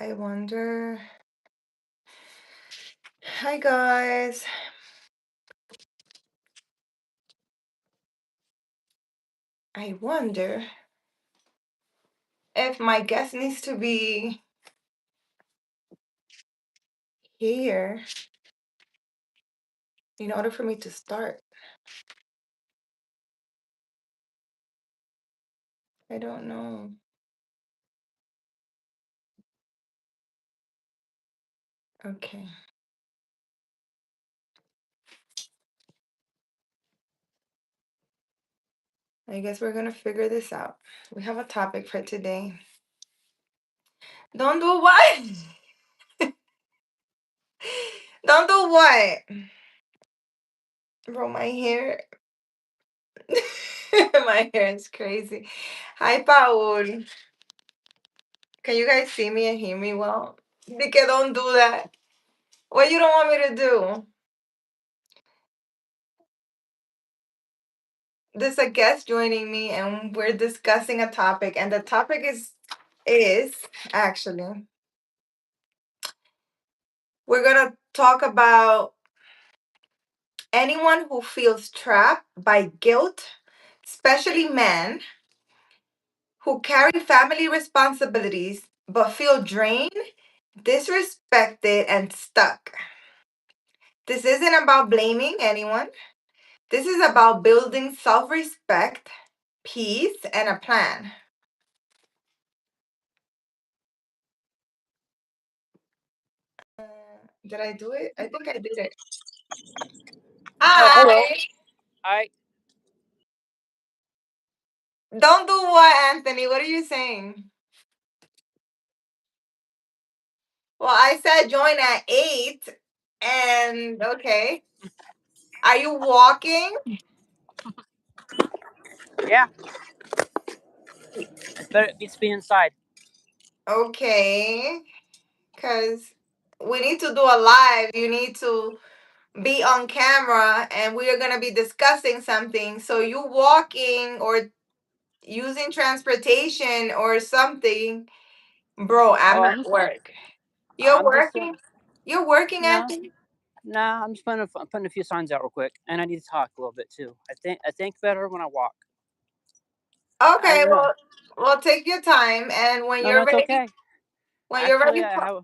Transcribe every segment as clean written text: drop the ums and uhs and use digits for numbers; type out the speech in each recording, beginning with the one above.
I wonder. Hi, guys. I wonder if my guest needs to be here in order for me to start. I don't know. Okay. I guess we're gonna figure this out. We have a topic for today. Don't do what? Don't do what? Bro, my hair. My hair is crazy. Hi, Paul. Can you guys see me and hear me well? Because don't do that. What you don't want me to do? There's a guest joining me and we're discussing a topic, and the topic is actually we're gonna talk about anyone who feels trapped by guilt, especially men who carry family responsibilities but feel drained, disrespected, and stuck. This isn't about blaming anyone. This is about building self-respect, peace, and a plan. Uh, did I do it? I think I did it. Oh, hello. Hi. Hi. Don't do what, Anthony? What are you saying? Well, I said join at 8, and okay. Are you walking? Yeah, it's being inside. Okay. Because we need to do a live. You need to be on camera, and we are going to be discussing something. So you walking or using transportation or something, bro, I'm Oh, at work. You're I'm just, working? You're working, no, Anthony? I'm just putting a few signs out real quick, and I need to talk a little bit too. I think better when I walk. I Okay, really, well, take your time, and no, it's okay. when you're Actually, ready, I have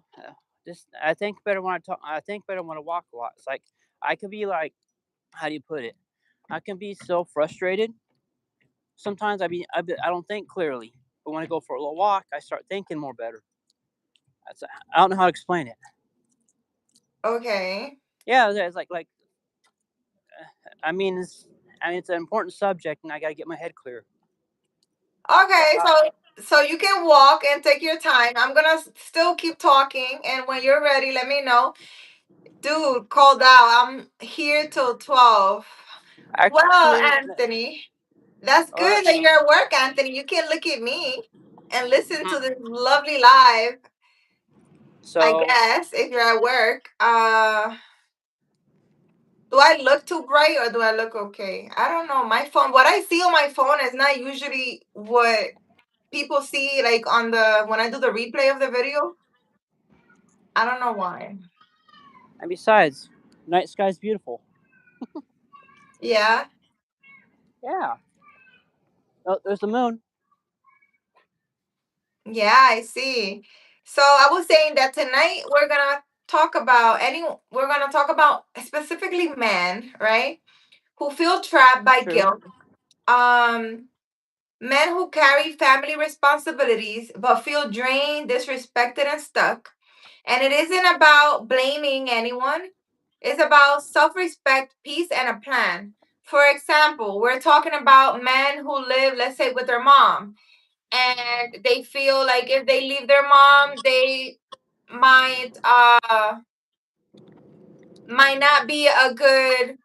just, I think better when I talk. I think better when I walk a lot. It's like I could be like, how do you put it? I can be so frustrated. Sometimes I don't think clearly, but when I go for a little walk, I start thinking more better. I don't know how to explain it. okay. Yeah, it's like I mean, it's an important subject, and I got to get my head clear. Okay, That's how. so you can walk and take your time. I'm gonna still keep talking, and when you're ready, let me know. Dude, called out. I'm here till 12. Well, Actually, Anthony, that's all right. good that you're at work, Anthony. You can look at me and listen to this lovely live, I So, guess, if you're at work. Do I look too bright or do I look okay? I don't know. My phone, what I see on my phone is not usually what people see like on the when I do the replay of the video. I don't know why. and besides, night sky's beautiful. Yeah. Yeah. Oh, there's the moon. Yeah, I see. So I was saying that tonight we're gonna talk about specifically men, right? Who feel trapped by True. guilt. Um Men who carry family responsibilities but feel drained, disrespected, and stuck. And it isn't about blaming anyone. It's about self-respect, peace, and a plan. For example, we're talking about men who live, let's say, with their mom, and they feel like if they leave their mom, they might might not be a good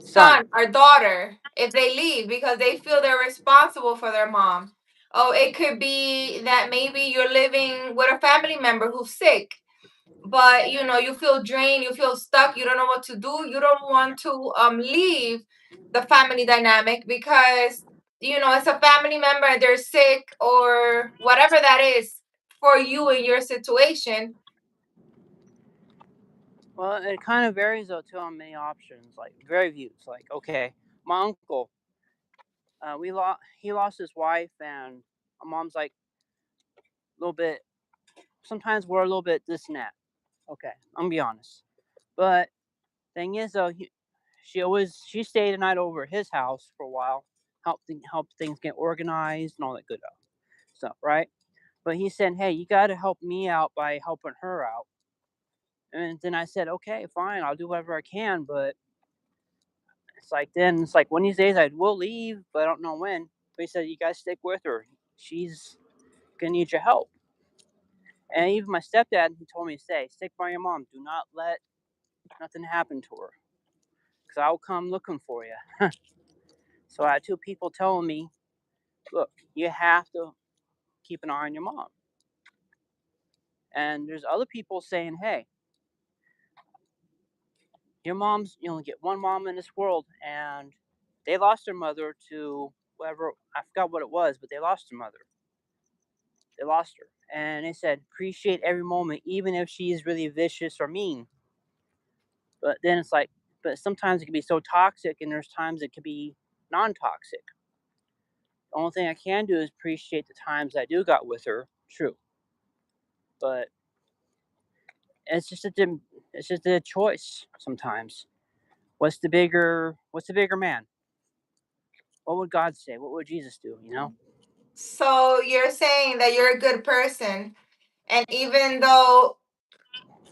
Sun. son or daughter if they leave because they feel they're responsible for their mom. Oh, it could be that maybe you're living with a family member who's sick, but you feel drained, you feel stuck, you don't know what to do, you don't want to leave the family dynamic because it's a family member, they're sick or whatever that is for you in your situation? Well, it kind of varies though too on many options, like very views. Like, okay, my uncle, he lost his wife, and my mom's like a little bit. Sometimes we're a little bit this and that. Okay, I'm gonna be honest. But thing is though, she stayed a night over at his house for a while, help things get organized and all that good stuff, right? But he said, hey, you got to help me out by helping her out. And then I said, okay, fine, I'll do whatever I can. But it's like one of these days I will leave, but I don't know when. But he said, you got to stick with her. She's gonna need your help. And even my stepdad, he told me to stay, stick by your mom. Do not let nothing happen to her, because I'll come looking for you. So I had two people telling me, look, you have to keep an eye on your mom. And there's other people saying, hey, your mom's, you only get one mom in this world, and they lost their mother to whatever, I forgot what it was, but they lost their mother. They lost her. And they said, appreciate every moment, even if she's really vicious or mean. But then it's like, but sometimes it can be so toxic, and there's times it could be non toxic. The only thing I can do is appreciate the times I do got with her, true. But it's just it's just a choice sometimes. What's the bigger man? What would God say? What would Jesus do? You know? So you're saying that you're a good person, and even though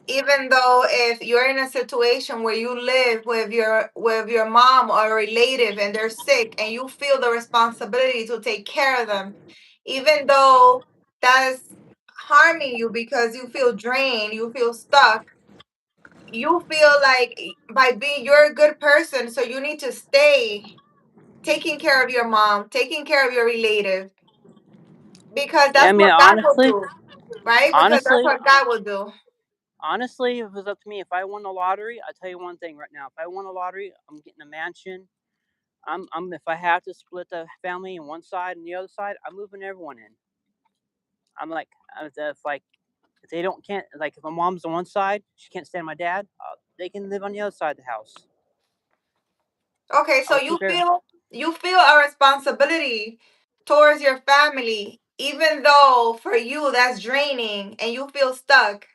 if you're in a situation where you live with your mom or a relative and they're sick and you feel the responsibility to take care of them, even though that's harming you because you feel drained, you feel stuck, you feel like by being you're a good person, so you need to stay taking care of your mom, taking care of your relative, because Yeah, I that's mean, what God will do, right? Because that's honestly, what God will do. honestly, if it was up to me, if I won the lottery, I tell you one thing right now: if I won the lottery, I'm getting a mansion. If I have to split the family in one side and the other side, I'm moving everyone in. I'm like, if like if they don't can't like if my mom's on one side, she can't stand my dad. They can live on the other side of the house. Okay, so I'll keep her. you feel a responsibility towards your family, even though for you that's draining and you feel stuck.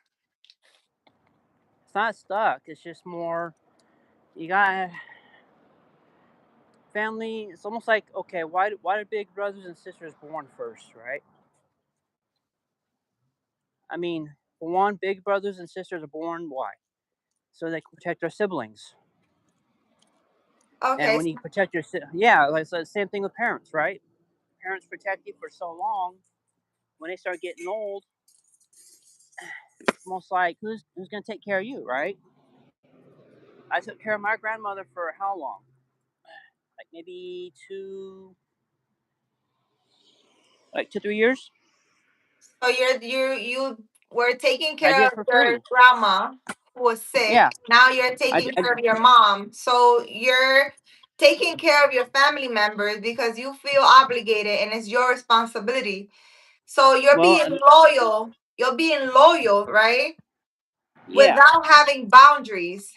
It's not stuck. It's just more. You got family. It's almost like okay, why do big brothers and sisters born first, right? I mean, for one, big brothers and sisters are born. Why? So they can protect their siblings. And Okay, when you protect your yeah, like so the same thing with parents, right? Parents protect you for so long. When they start getting old, it's almost like who's gonna take care of you, right? I took care of my grandmother for how long? Like maybe like 2 3 years. so you were taking I care did of it for your free. grandma who was Yeah, sick. Now you're taking I care of your mom. So you're taking care of your family members because you feel obligated and it's your responsibility. So you're well, being loyal. You're being loyal, right? yeah, Without having boundaries.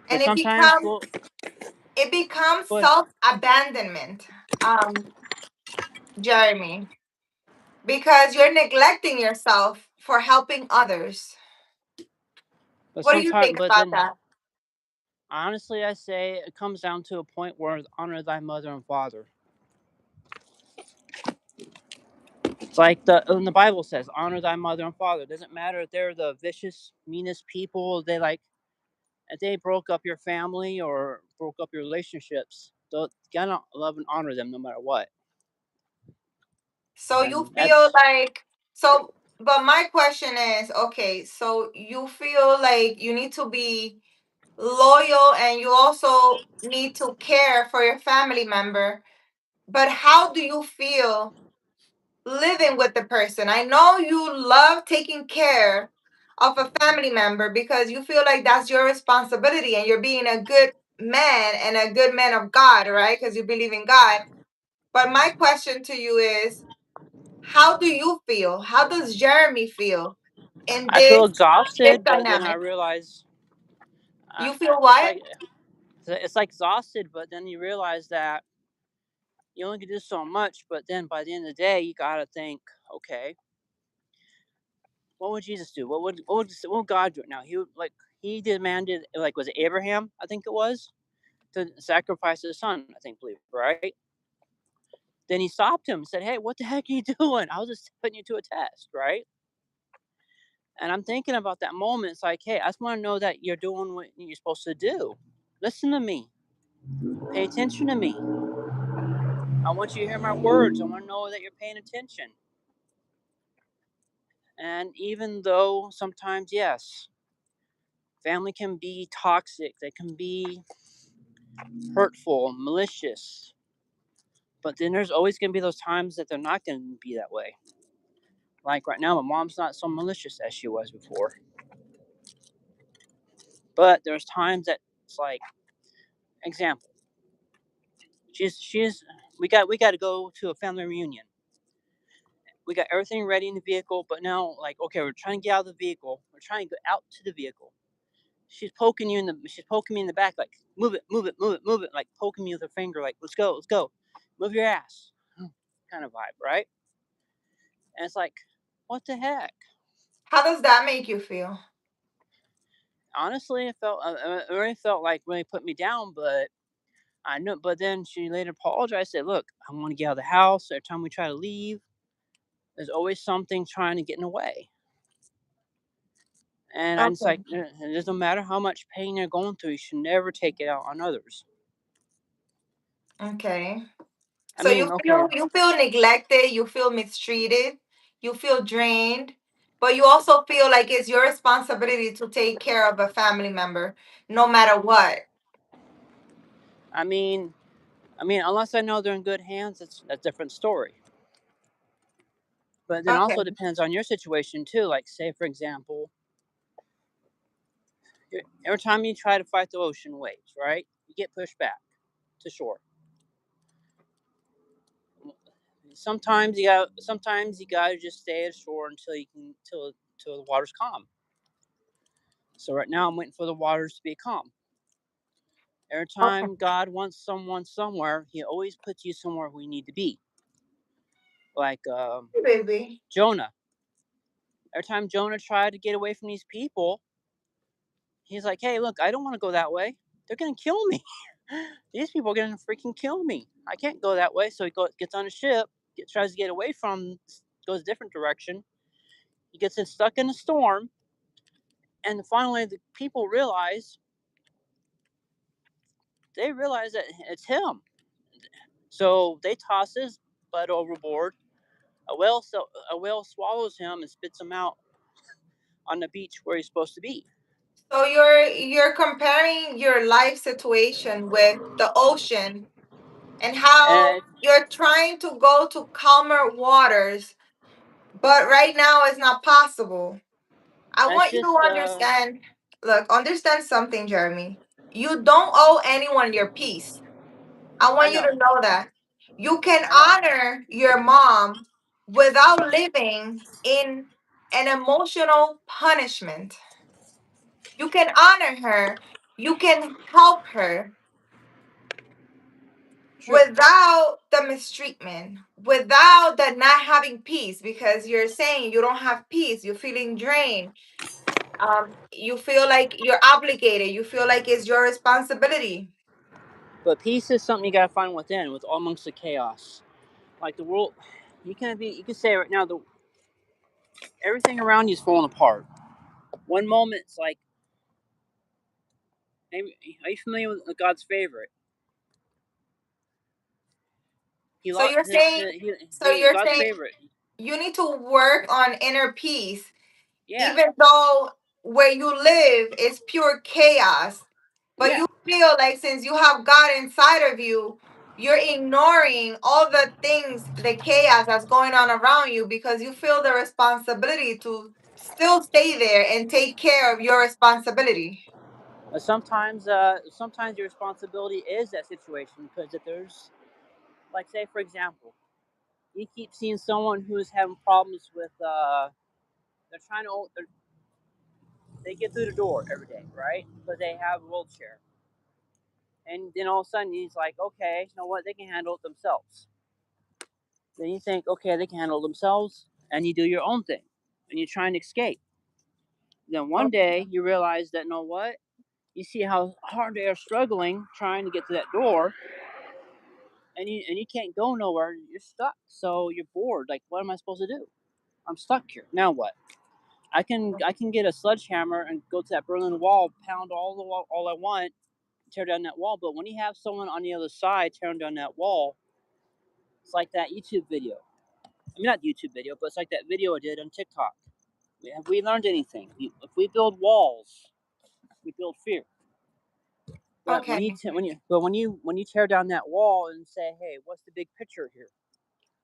And but sometimes, well, it becomes but self-abandonment, Jeremy, because you're neglecting yourself for helping others. What do you sometimes, think but about then that? honestly, I say it comes down to a point where honor thy mother and father. It's like the Bible says, honor thy mother and father. It doesn't matter if they're the vicious, meanest people. They like if they broke up your family or broke up your relationships. You gotta love and honor them no matter what. So you And feel that's like so but my question is, okay, so you feel like you need to be loyal and you also need to care for your family member. But how do you feel living with the person? I know you love taking care of a family member because you feel like that's your responsibility and you're being a good man and a good man of God, right? Because you believe in God. But my question to you is, how do you feel? How does Jeremy feel in I feel this exhausted, but then I dynamic? realize You feel it's what? like exhausted, but then you realize that you only can do so much. But then by the end of the day, you gotta think, okay, what would Jesus do? What would God do? Now he demanded, like, was it Abraham? I think it was, to sacrifice his son. I think, believe, right? Then he stopped him and said, "Hey, what the heck are you doing? I was just putting you to a test, right?" And I'm thinking about that moment. It's like, hey, I just want to know that you're doing what you're supposed to do. Listen to me. Pay attention to me. I want you to hear my words. I want to know that you're paying attention. And even though sometimes, yes, family can be toxic, they can be hurtful, malicious, but then there's always going to be those times that they're not going to be that way. Like right now, my mom's not so malicious as she was before. But there's times that it's like, example, she's we got to go to a family reunion. We got everything ready in the vehicle, but now, like, okay, we're trying to get out of the vehicle. We're trying to go out to the vehicle. She's poking me in the back, like, move it, move it, move it, move it, like poking me with her finger, like, let's go, let's go, move your ass, kind of vibe, right? And it's like, what the heck? How does that make you feel? Honestly, it really felt like really put me down, but I know. But then she later apologized. Said, "Look, I want to get out of the house. Every time we try to leave, there's always something trying to get in the way." And I'm just Okay. like, it doesn't matter how much pain you're going through, you should never take it out on others. Okay. I So mean, okay, you feel neglected, you feel mistreated, you feel drained, but you also feel like it's your responsibility to take care of a family member no matter what. I mean, unless I know they're in good hands, it's a different story. But then Okay. also depends on your situation too. Like, say for example, every time you try to fight the ocean waves, right, you get pushed back to shore. Sometimes you gotta just stay ashore until you can till the water's calm. So right now I'm waiting for the waters to be calm. Every Okay. time God wants someone somewhere, He always puts you somewhere we need to be. Like Hey, baby. Jonah. Every time Jonah tried to get away from these people, he's like, "Hey, look, I don't want to go that way. They're gonna kill me. These people are gonna freaking kill me. I can't go that way." So gets on a ship, tries to get away from, goes a different direction. He gets stuck in a storm, and finally the people realize that it's him. So they toss his butt overboard. A whale swallows him and spits him out on the beach where he's supposed to be. So you're comparing your life situation with the ocean and how And you're trying to go to calmer waters, but right now it's not possible. I it's want you to just, understand. Look, understand something, Jeremy. You don't owe anyone your peace. I I want you know, to know that. You can I know. honor your mom without living in an emotional punishment. You can honor her. You can help her True, without the mistreatment, without the not having peace, because you're saying you don't have peace. You're feeling drained. You feel like you're obligated. You feel like it's your responsibility. but peace is something you gotta find within, with all amongst the chaos. Like the world, you can say right now the everything around you is falling apart. One moment it's like, maybe, are you familiar with God's favorite? He So lost you're saying, you're God's saying favorite. you need to work on inner peace, Yeah, even though where you live is pure chaos. But yeah. you feel like since you have God inside of you, you're ignoring all the things, the chaos that's going on around you because you feel the responsibility to still stay there and take care of your responsibility. Sometimes your responsibility is that situation, because if there's, like, say for example, you keep seeing someone who's having problems with they're trying to they get through the door every day, right? But they have a wheelchair, and then all of a sudden he's like, okay, you know what? They can handle it themselves. Then you think, okay, they can handle themselves, and you do your own thing, and you try and escape. Then one day you realize that, you know what? You see how hard they are struggling trying to get to that door, and you can't go nowhere. You're stuck, so you're bored. Like, what am I supposed to do? I'm stuck here. Now what? I can get a sledgehammer and go to that Berlin Wall, pound all the wall, all I want, tear down that wall. But when you have someone on the other side tearing down that wall, it's like that YouTube video. I mean, not YouTube video, but it's like that video I did on TikTok. Have we learned anything? If we build walls, we build fear. But Okay. when you tear down that wall and say, hey, what's the big picture here?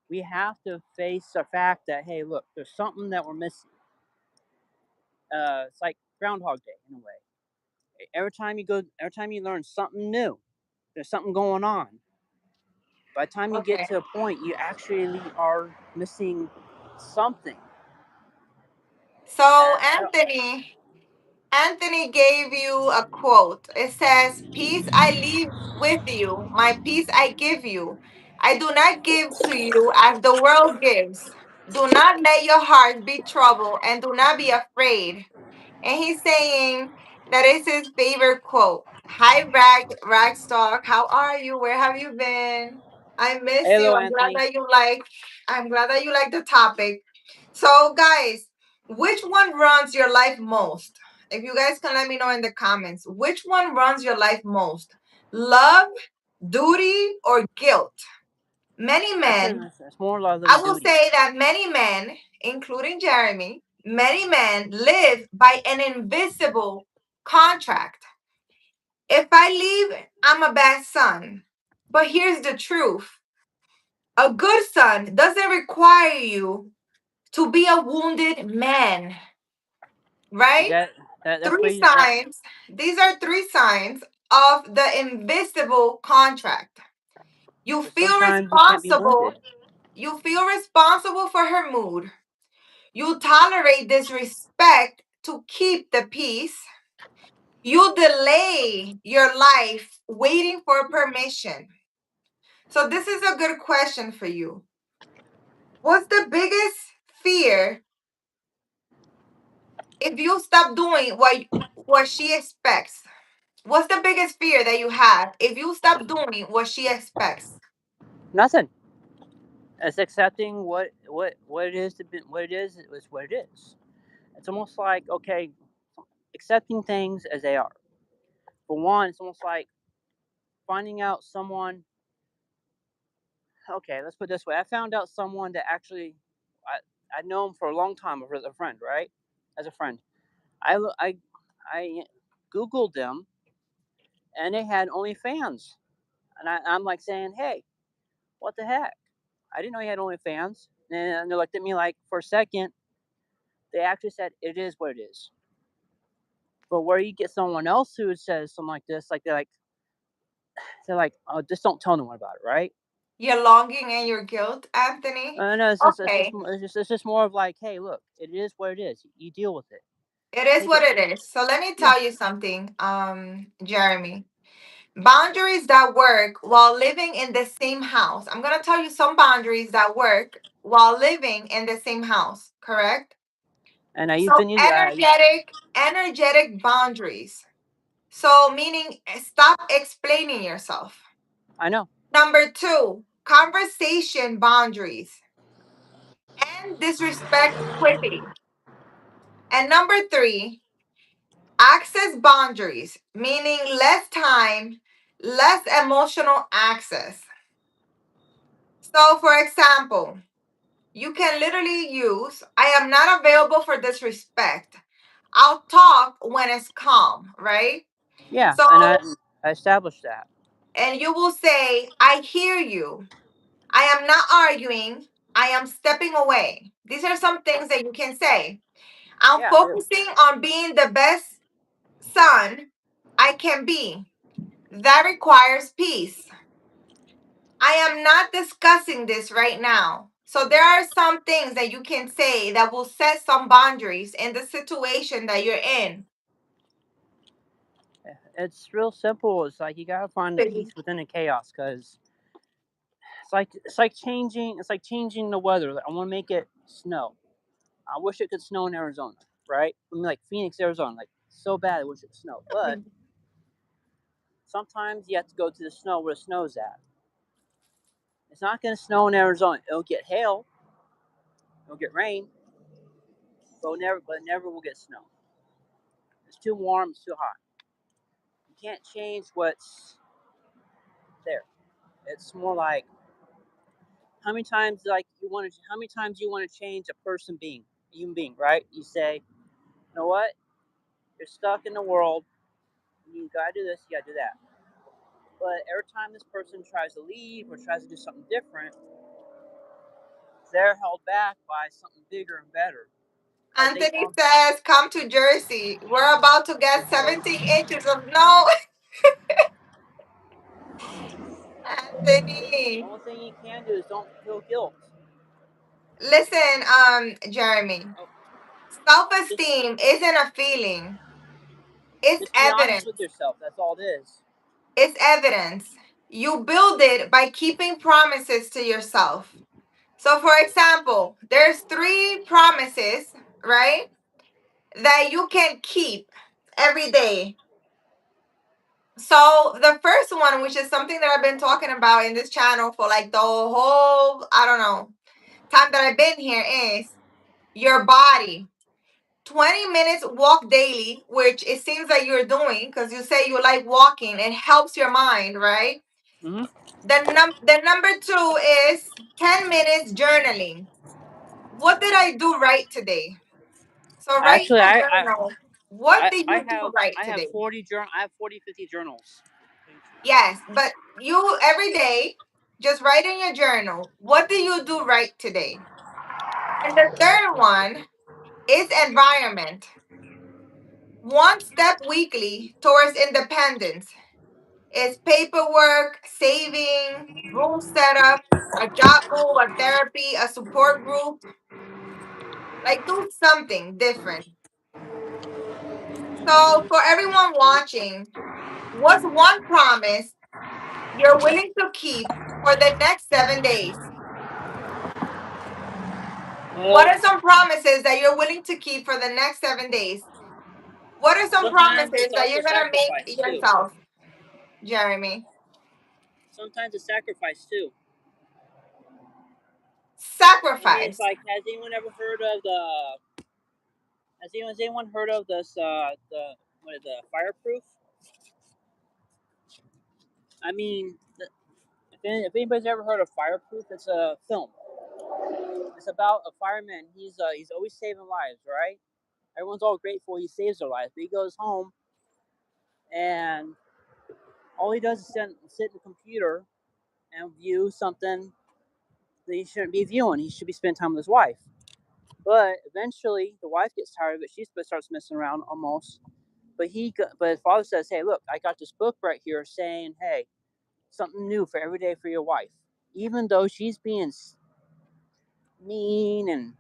We have to face the fact that, hey, look, there's something that we're missing. It's like Groundhog Day in a way. Every time you learn something new, there's something going on. By the time you get Okay. to a point, you actually are missing something. So And I don't. Anthony gave you a quote. It says, "Peace I leave with you, my peace I give you. I do not give to you as the world gives. Do not let your heart be troubled and do not be afraid." And he's saying that is his favorite quote. Hi, Ragstock. How are you? Where have you been? I miss you. Hello, Anthony. I'm glad that you like the topic. So, guys, which one runs your life most? If you guys can let me know in the comments, which one runs your life most? Love, duty, or guilt? Many I said men, it's more love I than will duty. say that many men, including Jeremy, many men live by an invisible contract. If I leave, I'm a bad son. But here's the truth: a good son doesn't require you to be a wounded man, See right? that's Three where you, that, signs. These are three signs of the invisible contract. You feel sometimes you can't be wounded. responsible. You feel responsible for her mood. You tolerate disrespect to keep the peace. You delay your life waiting for permission. So, this is a good question for you. What's the biggest fear if you stop doing what she expects? What's the biggest fear that you have if you stop doing what she expects? Nothing. It's accepting what it is to be, what it is what it is. It's almost like, okay, accepting things as they are. For one, it's almost like finding out someone. Okay, let's put it this way. I found out someone that actually I know him for a long time as a friend, right? As a friend, I I googled them and they had OnlyFans, and I'm like saying, hey, what the heck? I didn't know he had OnlyFans, and they looked at me like for a second. They actually said it is what it is. But where you get someone else who says something like this, like they're like, oh, just don't tell anyone about it, right? Your longing and your guilt, Anthony? No, Okay. it's just more of like, hey, look, it is what it is. You deal with it. It is Take what it. it is. So let me Yeah, tell you something, Jeremy. Boundaries that work while living in the same house. I'm gonna tell you some boundaries that work while living in the same house, correct? and I So used been using. energetic boundaries. So meaning stop explaining yourself. I know. Number two, conversation boundaries and disrespect quickly. And number three, access boundaries, meaning less time, less emotional access. So, for example, you can literally use, I am not available for disrespect. I'll talk when it's calm, right? Yeah, So, and I established that. and you will say, I hear you. I am not arguing. I am stepping away. These are some things that you can say. I'm Yeah, I do. focusing on being the best son I can be. That requires peace. I am not discussing this right now. So there are some things that you can say that will set some boundaries in the situation that you're in. It's real simple. It's like you gotta find the peace within the chaos, because it's like changing the weather. Like, I want to make it snow. I wish it could snow in Arizona, right? I mean, like Phoenix, Arizona, like so bad. I wish it could snow, but sometimes you have to go to the snow where the snow's at. It's not going to snow in Arizona. It'll get hail, it'll get rain, but it never will get snow. It's too warm. It's too hot. You can't change what's there. It's more like how many times you want to change a human being, right? You say, you know what? You're stuck in the world. You gotta do this. You gotta do that. But every time this person tries to leave or tries to do something different, they're held back by something bigger and better because they Anthony want. says, come to Jersey. We're about to get 17 inches of snow. The Anthony. only thing you can do is don't feel guilt. Listen, Jeremy. Oh, just Self-esteem isn't a feeling. It's just be honest evidence. with yourself. That's all it is. It's evidence. You build it by keeping promises to yourself. So, for example, there's three promises, right, that you can keep every day. So, the first one, which is something that I've been talking about in this channel for like the whole, I don't know, time that I've been here, is your body. 20 minutes walk daily, which it seems like you're doing because you say you like walking. It helps your mind, right? Mm-hmm. The number two is 10 minutes journaling. What did I do right today? So write Actually, in a I I, journal. What I, did I you do have right I have today? 50 journals. Yes, but you every day just write in your journal. What did you do right today? And the third one is environment. One step weekly towards independence is paperwork, saving, room setup, a job move, a therapy, a support group. Like do something different. So for everyone watching, what's one promise you're willing to keep for the next 7 days? What Well, are some promises that you're willing to keep for the next 7 days? What are some sometimes promises it's that also you're gonna make sacrifice too. yourself, Jeremy? Sometimes it's sacrifice too. I mean, it's Sacrifice. like, has anyone heard of this? The what is the fireproof? I mean, if anybody's ever heard of Fireproof, it's a film. It's about a fireman. He's always saving lives, right? Everyone's all grateful he saves their lives, but he goes home and all he does is sit in the computer and view something that he shouldn't be viewing. He should be spending time with his wife. But eventually, the wife gets tired of it. She starts messing around almost. But his father says, "Hey, look, I got this book right here saying, hey, something new for every day for your wife. Even though she's being mean and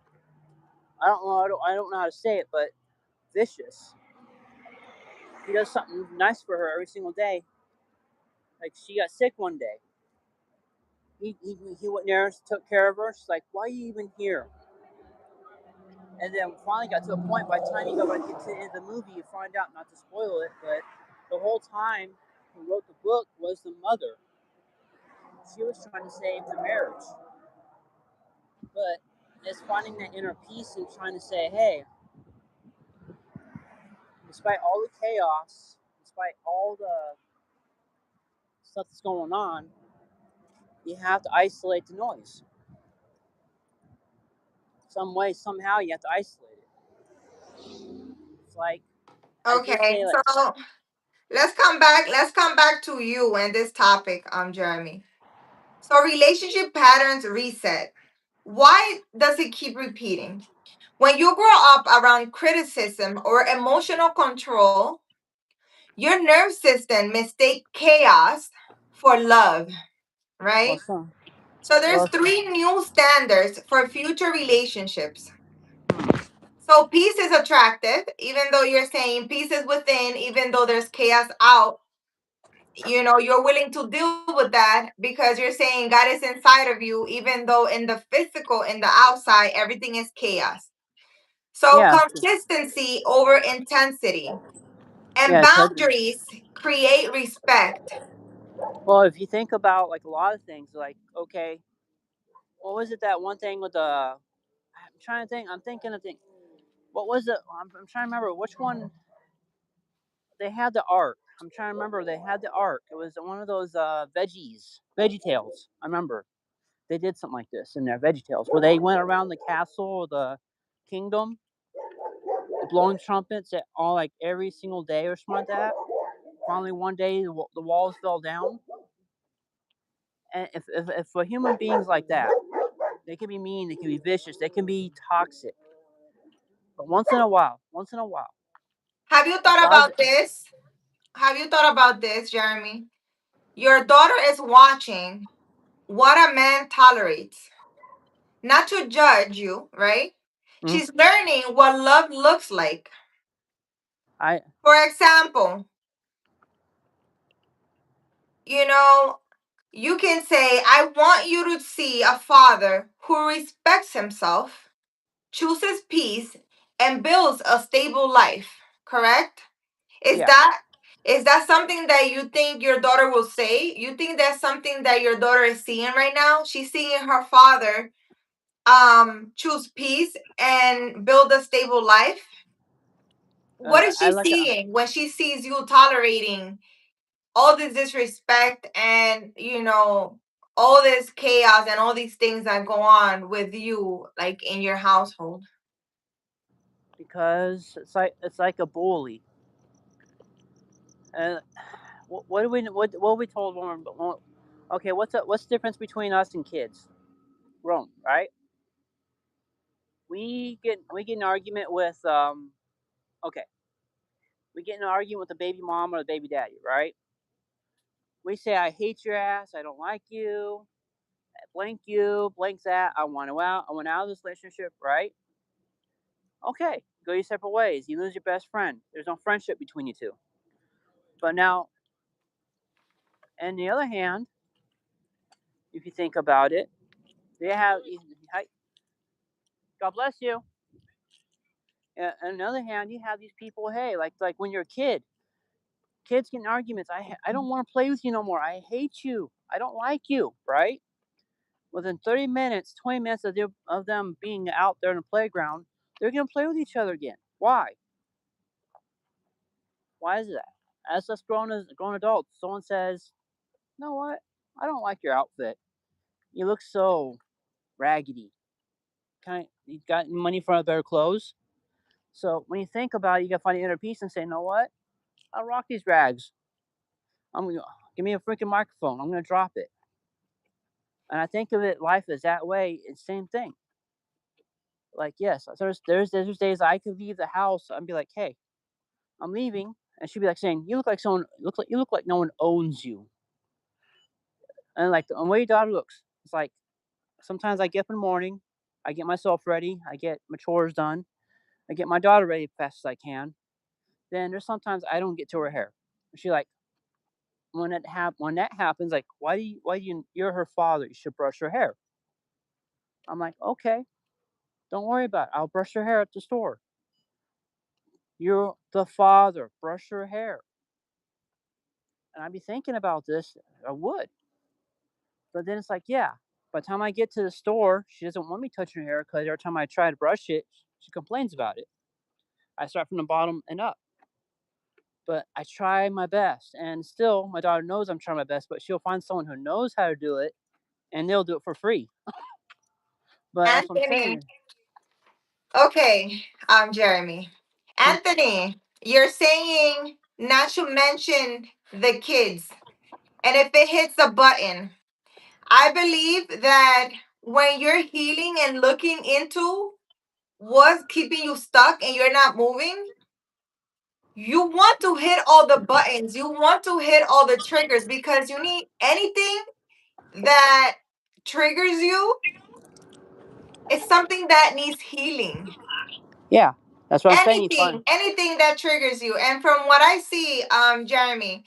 I don't know how to say it, but vicious. He does something nice for her every single day. Like she got sick one day. He went there, took care of her. She's like, why are you even here? And then finally got to a point by the time you go back into the end of the movie, you find out, not to spoil it, but the whole time who wrote the book was the mother. She was trying to save the marriage. But it's finding that inner peace and trying to say, hey, despite all the chaos, despite all the stuff that's going on, you have to isolate the noise. Some way, somehow, you have to isolate it. It's like, as they Okay, say, like, so let's come back to you and this topic, Jeremy. So relationship patterns reset. Why does it keep repeating? When you grow up around criticism or emotional control, your nerve system mistake chaos for love, well, right? So there's Well, three new standards for future relationships. So peace is attractive, even though you're saying peace is within, even though there's chaos out. You're willing to deal with that because you're saying God is inside of you, even though in the physical, in the outside, everything is chaos. So yeah, consistency over intensity and yeah. boundaries create respect. Well, if you think about like a lot of things, like okay, what was it that one thing with the? I'm trying to think. I'm thinking of thing. What was it? I'm trying to remember which one they had the arc. I'm trying to remember. They had the arc. It was one of those veggie tales. I remember they did something like this in their veggie tales where they went around the castle or the kingdom blowing trumpets at all like every single day or something like that. Finally, one day the walls fell down. And if for human beings like that, they can be mean, they can be vicious, they can be toxic. But once in a while, Have you if thought God, about this? Have you thought about this, Jeremy? Your daughter is watching what a man tolerates, not to judge you, right? mm, She's learning what love looks like. I For example, you know, you can say, I want you to see a father who respects himself, chooses peace, and builds a stable life. Correct? Is yeah, that is that something that you think your daughter will say? You think that's something that your daughter is seeing right now? She's seeing her father choose peace and build a stable life. What is I she like seeing when she sees you tolerating all this disrespect and all this chaos and all these things that go on with you like in your household? because it's like a bully. And what do we told women? Okay, what's the difference between us and kids? Grown, right? We get an argument with okay, we get in an argument with the baby mom or the baby daddy, right? We say I hate your ass, I don't like you, blank that, I want out of this relationship, right? Okay, go your separate ways. You lose your best friend. There's no friendship between you two. But now, on the other hand, if you think about it, they have. God bless you. On the other hand, you have these people. Hey, like when you're a kid, kids get in arguments. I don't want to play with you no more. I hate you. I don't like you. Right? Within 30 minutes, 20 minutes of them being out there in the playground, they're gonna play with each other again. Why? Why is that? As us grown adults, someone says, "You know what? I don't like your outfit. You look so raggedy. You got money for better clothes." So when you think about it, you gotta find the inner peace and say, "You know what? I'll rock these rags. I'm gonna give me a freaking microphone. I'm gonna drop it." And I think of it, life is that way. It's the same thing. Like yes, there's days I could leave the house and be like, "Hey, I'm leaving," and she'd be like saying, "You look like someone. You look like no one owns you." And like the way your daughter looks, it's like sometimes I get up in the morning, I get myself ready, I get my chores done, I get my daughter ready as fast as I can. Then there's sometimes I don't get to her hair. She like when that happens, like you're her father, you should brush her hair. I'm like, okay, don't worry about it. I'll brush her hair at the store. You're the father, brush her hair. And I'd be thinking about this, I would. But then it's like, yeah. By the time I get to the store, she doesn't want me touching her hair because every time I try to brush it, she complains about it. I start from the bottom and up. But I try my best. And still, my daughter knows I'm trying my best, but she'll find someone who knows how to do it and they'll do it for free. But that's what I'm Anthony. saying. Okay, Jeremy. Anthony, you're saying not to mention the kids. And if it hits a button, I believe that when you're healing and looking into what's keeping you stuck and you're not moving, you want to hit all the buttons. You want to hit all the triggers because you need anything that triggers you, it's something that needs healing. Yeah, that's what I'm saying. You find. Anything that triggers you. And from what I see, Jeremy,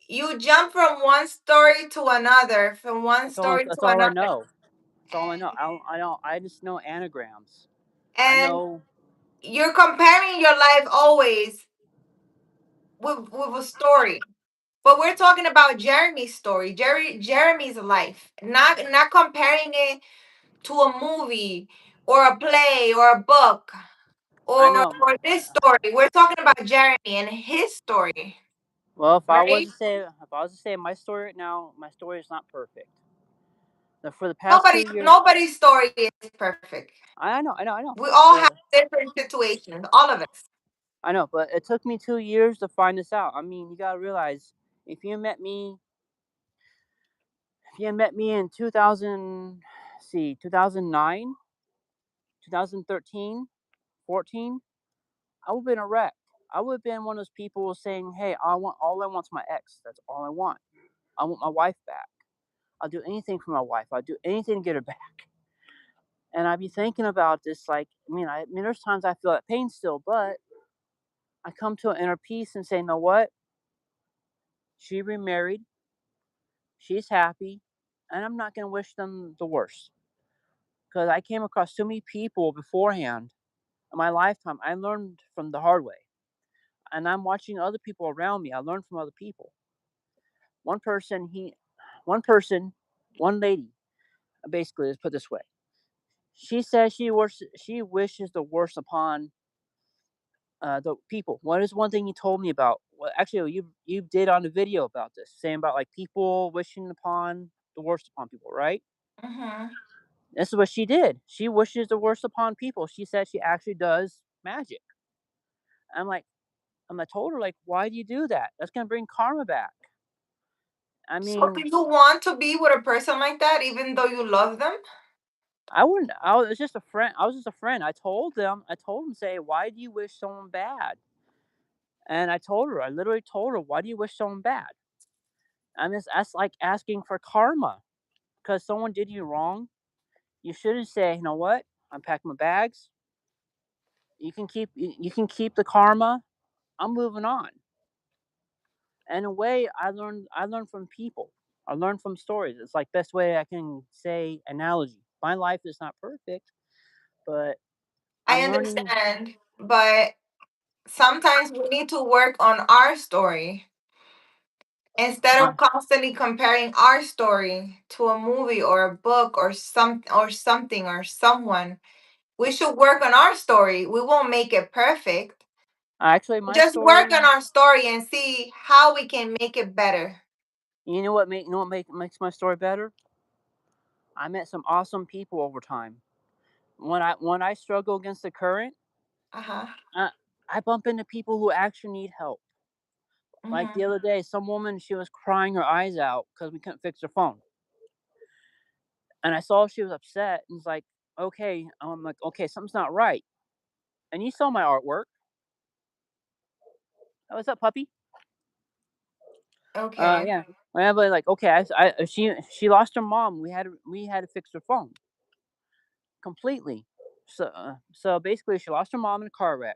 you jump from one story to another, from one That's all. story to That's all I another. know. That's all I know. I don't. I don't. I just know anagrams. I And know. you're comparing your life always with a story. But we're talking about Jeremy's story, Jeremy's life, not comparing it to a movie or a play or a book I or know. this story. We're talking about Jeremy and his story, Well, right? if I was to say my story right now, my story is not perfect. For the past 2 years, Nobody's story is perfect. I know. I know. I know. We all have But different situations, all of us. I know. But it took me 2 years to find this out. I mean, you gotta realize if you met me, if you had met me in 2000, see, 2009, 2013, 14, I would have been a wreck. I would have been one of those people saying, "Hey, I want's my ex. That's all I want. I want my wife back. I'll do anything for my wife. I'll do anything to get her back." And I'd be thinking about this, like, I mean, there's times I feel that pain still, but I come to an inner peace and say, "You know what? She remarried. She's happy, and I'm not gonna wish them the worst." Because I came across so many people beforehand in my lifetime. I learned from the hard way, and I'm watching other people around me. I learned from other people. One person, one person, one lady. Basically, let's put it this way. She says she wishes the worst upon the people. What is one thing you told me about? Well, actually, you did on the video about this, saying about like people wishing upon the worst upon people, right? Hmm. This is what she did. She wishes the worst upon people. She said she actually does magic. I'm like, I told her like, why do you do that? That's gonna bring karma back. I So, do mean, you want to be with a person like that, even though you love them? I wouldn't. I was just a friend. I was just a friend. I told them. I told them, say, why do you wish someone bad? And I told her. I literally told her, why do you wish someone bad? And that's like asking for karma because someone did you wrong. You shouldn't say, you know what? I'm packing my bags. You can keep the karma. I'm moving on. And in a way, I learned from people. I learned from stories. It's like best way I can say analogy. My life is not perfect, but I I'm learning. understand, but sometimes we need to work on our story instead My, of constantly comparing our story to a movie or a book or something or someone. We should work on our story. We won't make it perfect. actually, my Just work on story. our story and see how we can make it better. You know what makes my story better? I met some awesome people over time. When I struggle against the current, Uh-huh. I, I bump into people who actually need help. Like the Hmm. other day, some woman, she was crying her eyes out because we couldn't fix her phone. And I saw she was upset and was like, okay. I'm like, okay, something's not right. And you saw my artwork. Oh, what's up, puppy? Okay. Yeah. Yeah, but like, okay, she lost her mom. We had to fix her phone completely. So basically, she lost her mom in a car wreck.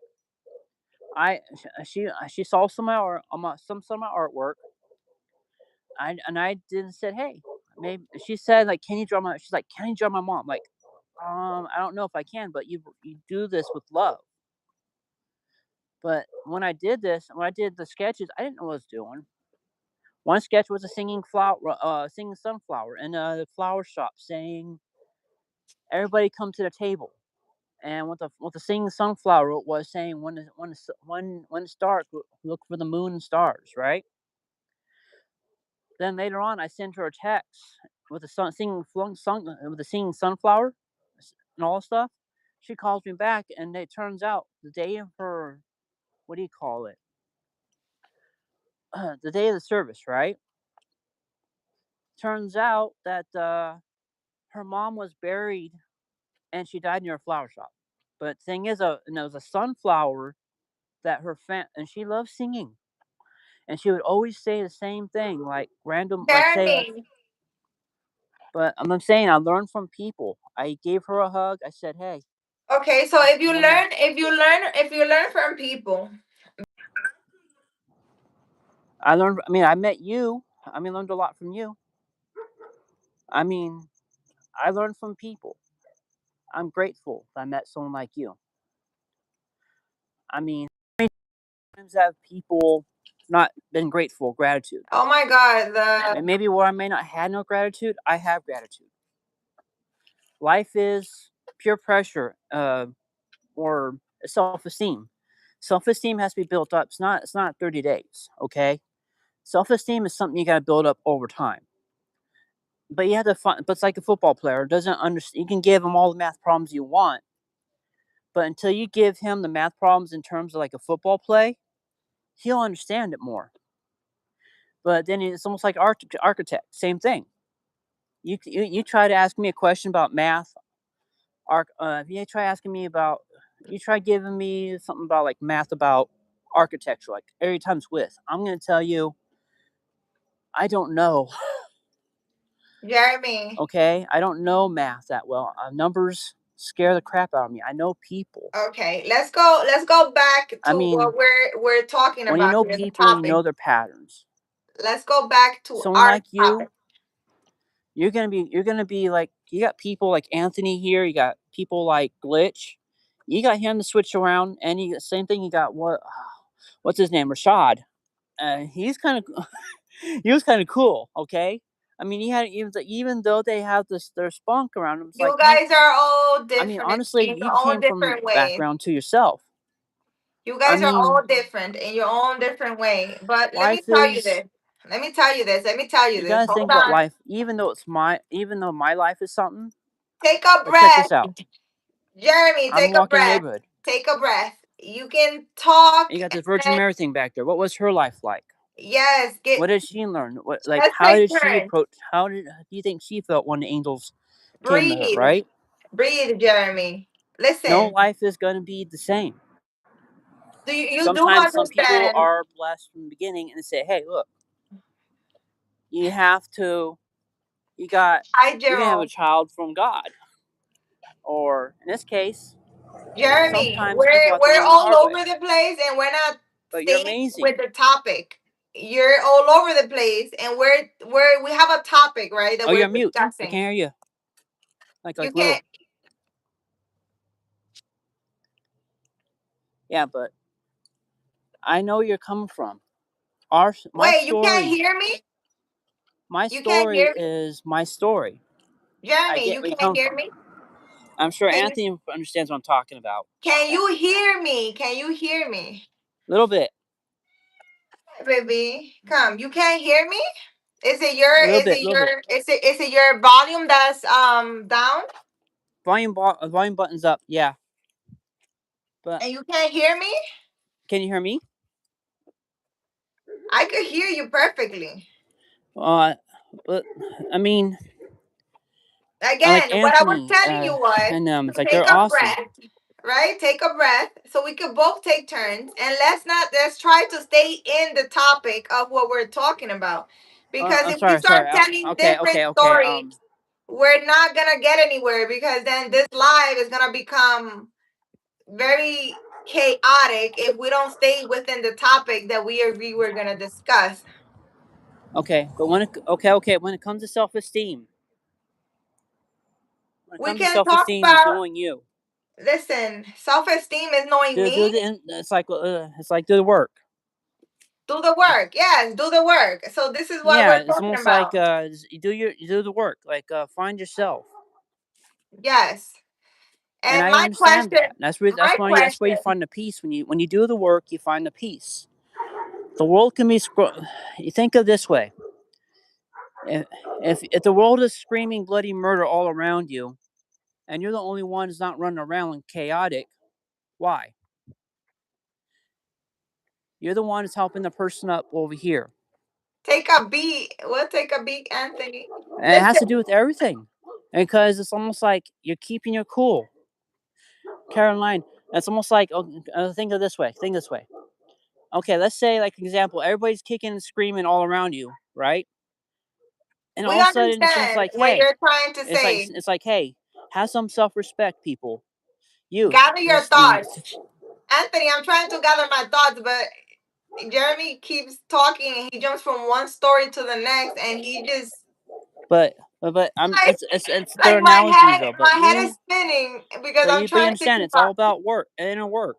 She saw some of my art, some of my artwork. I did said, hey, maybe she said like, can you draw my? She's like, can you draw my mom? Like, I don't know if I can, but you do this with love. But when I did the sketches, I didn't know what I was doing. One sketch was a singing sunflower in a flower shop, saying, "Everybody come to the table." And what the singing sunflower was saying, when it's dark, look for the moon and stars, right? Then later on, I sent her a text with the with the singing sunflower and all that stuff. She calls me back, and it turns out the day of her, what do you call it? The day of the service, right? Turns out that her mom was buried and she died near a flower shop. But thing is, and it was a sunflower that and she loved singing, and she would always say the same thing, like random, like say, Jeremy, But I'm saying I learned from people. I gave her a hug. I said, "Hey, Okay, so if you woman." learn, if you learn from people, I learned. I mean, I met you. I mean, learned a lot from you. I mean, I learned from people. I'm grateful that I met someone like you. I mean, how many times have people not been grateful? Gratitude. oh my God, And maybe where I may not have no gratitude, I have gratitude. Life is pure pressure, or self-esteem. Self-esteem has to be built up. It's not 30 days. Okay. Self-esteem is something you got to build up over time. But you have to find. But it's like a football player doesn't understand. You can give him all the math problems you want, but until you give him the math problems in terms of like a football play, he'll understand it more. But then it's almost like architect. Same thing. You try to ask me a question about math. You try asking me about. You try giving me something about like math about architecture, like every time's with. I'm gonna tell you, I don't know. Jeremy. Okay, I don't know math that well. Numbers scare the crap out of me. I know people. Okay, let's go. Let's go back I to what mean, we're talking when you about know here, the people, you topic. know their patterns. Let's go back to Someone our like you, topic. you're gonna be like you got people like Anthony here. You got people like Glitch. You got him to switch around, and you same thing. You got what's his name, Rashad. He's kind of he was kind of cool. Okay, I mean he had even though they have this their spunk around him. It's You like you. guys are all I mean, different honestly, in you your own came from different ways. background to yourself. You I guys are mean, all different in your own different way. But let me life tell you is. this. Let me tell you this. Let me tell you You this. gotta think Hold about on. life, even though my life is something. Take a But check breath. this out. Jeremy, I'm take a walking in the breath. neighborhood. Take a breath. You can talk You got and this Virgin then, Mary thing back there. What was her life like? yes, What get did she learn? What like let's how take did she turns. approach? How do you think she felt when the angels came to her? Breathe. Right? Breathe, Jeremy. No Listen. life is gonna be the same. You do Sometimes some people understand. are blessed from the beginning and they say, "Hey, look, you have to. You got. Hi, You're gonna have a Jerome. child from God." Or in this case, Jeremy, sometimes people we're have to we're learn the all hard way. over the place and we're not But you're staying with amazing. the topic. You're all over the place and we have a topic, right, that Oh, we're you're mute. I discussing. can't hear you. You Like little. can't Yeah, but I know where you're coming from. Our my wait, you can't story, hear me? my You can't story hear me? is my story. I Jeremy, get you where you can't come hear from. me? I'm sure Can you Anthony understands what I'm talking about. can you hear me? Can you hear me? A little bit, Baby, come. You can't hear me? a little bit. Is it your volume that's down Volume buttons up. Yeah, but and you can't hear me? can you hear me? I could hear you perfectly. Uh, but I mean, I like Again, what I was Anthony, telling you was and it's to like take they're a awesome. breath, right? Take a breath so we could both take turns and let's try to stay in the topic of what we're talking about. Because I'm if we sorry, start sorry. telling Okay, different okay, okay. stories, we're not gonna get anywhere because then this live is gonna become very chaotic if we don't stay within the topic that we agree we're gonna discuss. Okay, but okay, when it comes to self-esteem, We can talk is about, knowing you. listen, self-esteem is knowing Do me. the it's like do the work. Do the work. Yes, do the work. So this is what Yeah, we're it's talking almost like about. you do the work. Like find yourself, Yes. and And I my understand question, that. my That's where you question, find the peace. When you do the work, you find the peace. The world can be. You think of this way: if, if the world is screaming bloody murder all around you, and you're the only one who's not running around and chaotic, why? You're the one who's helping the person up over here. take a beat. We'll take a beat, Anthony. And it has to Listen, do with everything. Because it's almost like you're keeping your cool. Caroline, it's almost like, think of this way. Think this way. Okay, let's say, like, example, everybody's kicking and screaming all around you, right? And We all of a sudden, it's understand like, what hey, you're trying to say. it's like, hey, have some self-respect, people. You Gather your just you. thoughts. Anthony, I'm trying to gather my thoughts, but Jeremy keeps talking and he jumps from one story to the next and he just But I'm like it's like their analogies though. my head is spinning because I'm But you trying to understand, keep it's all up. about work, inner work.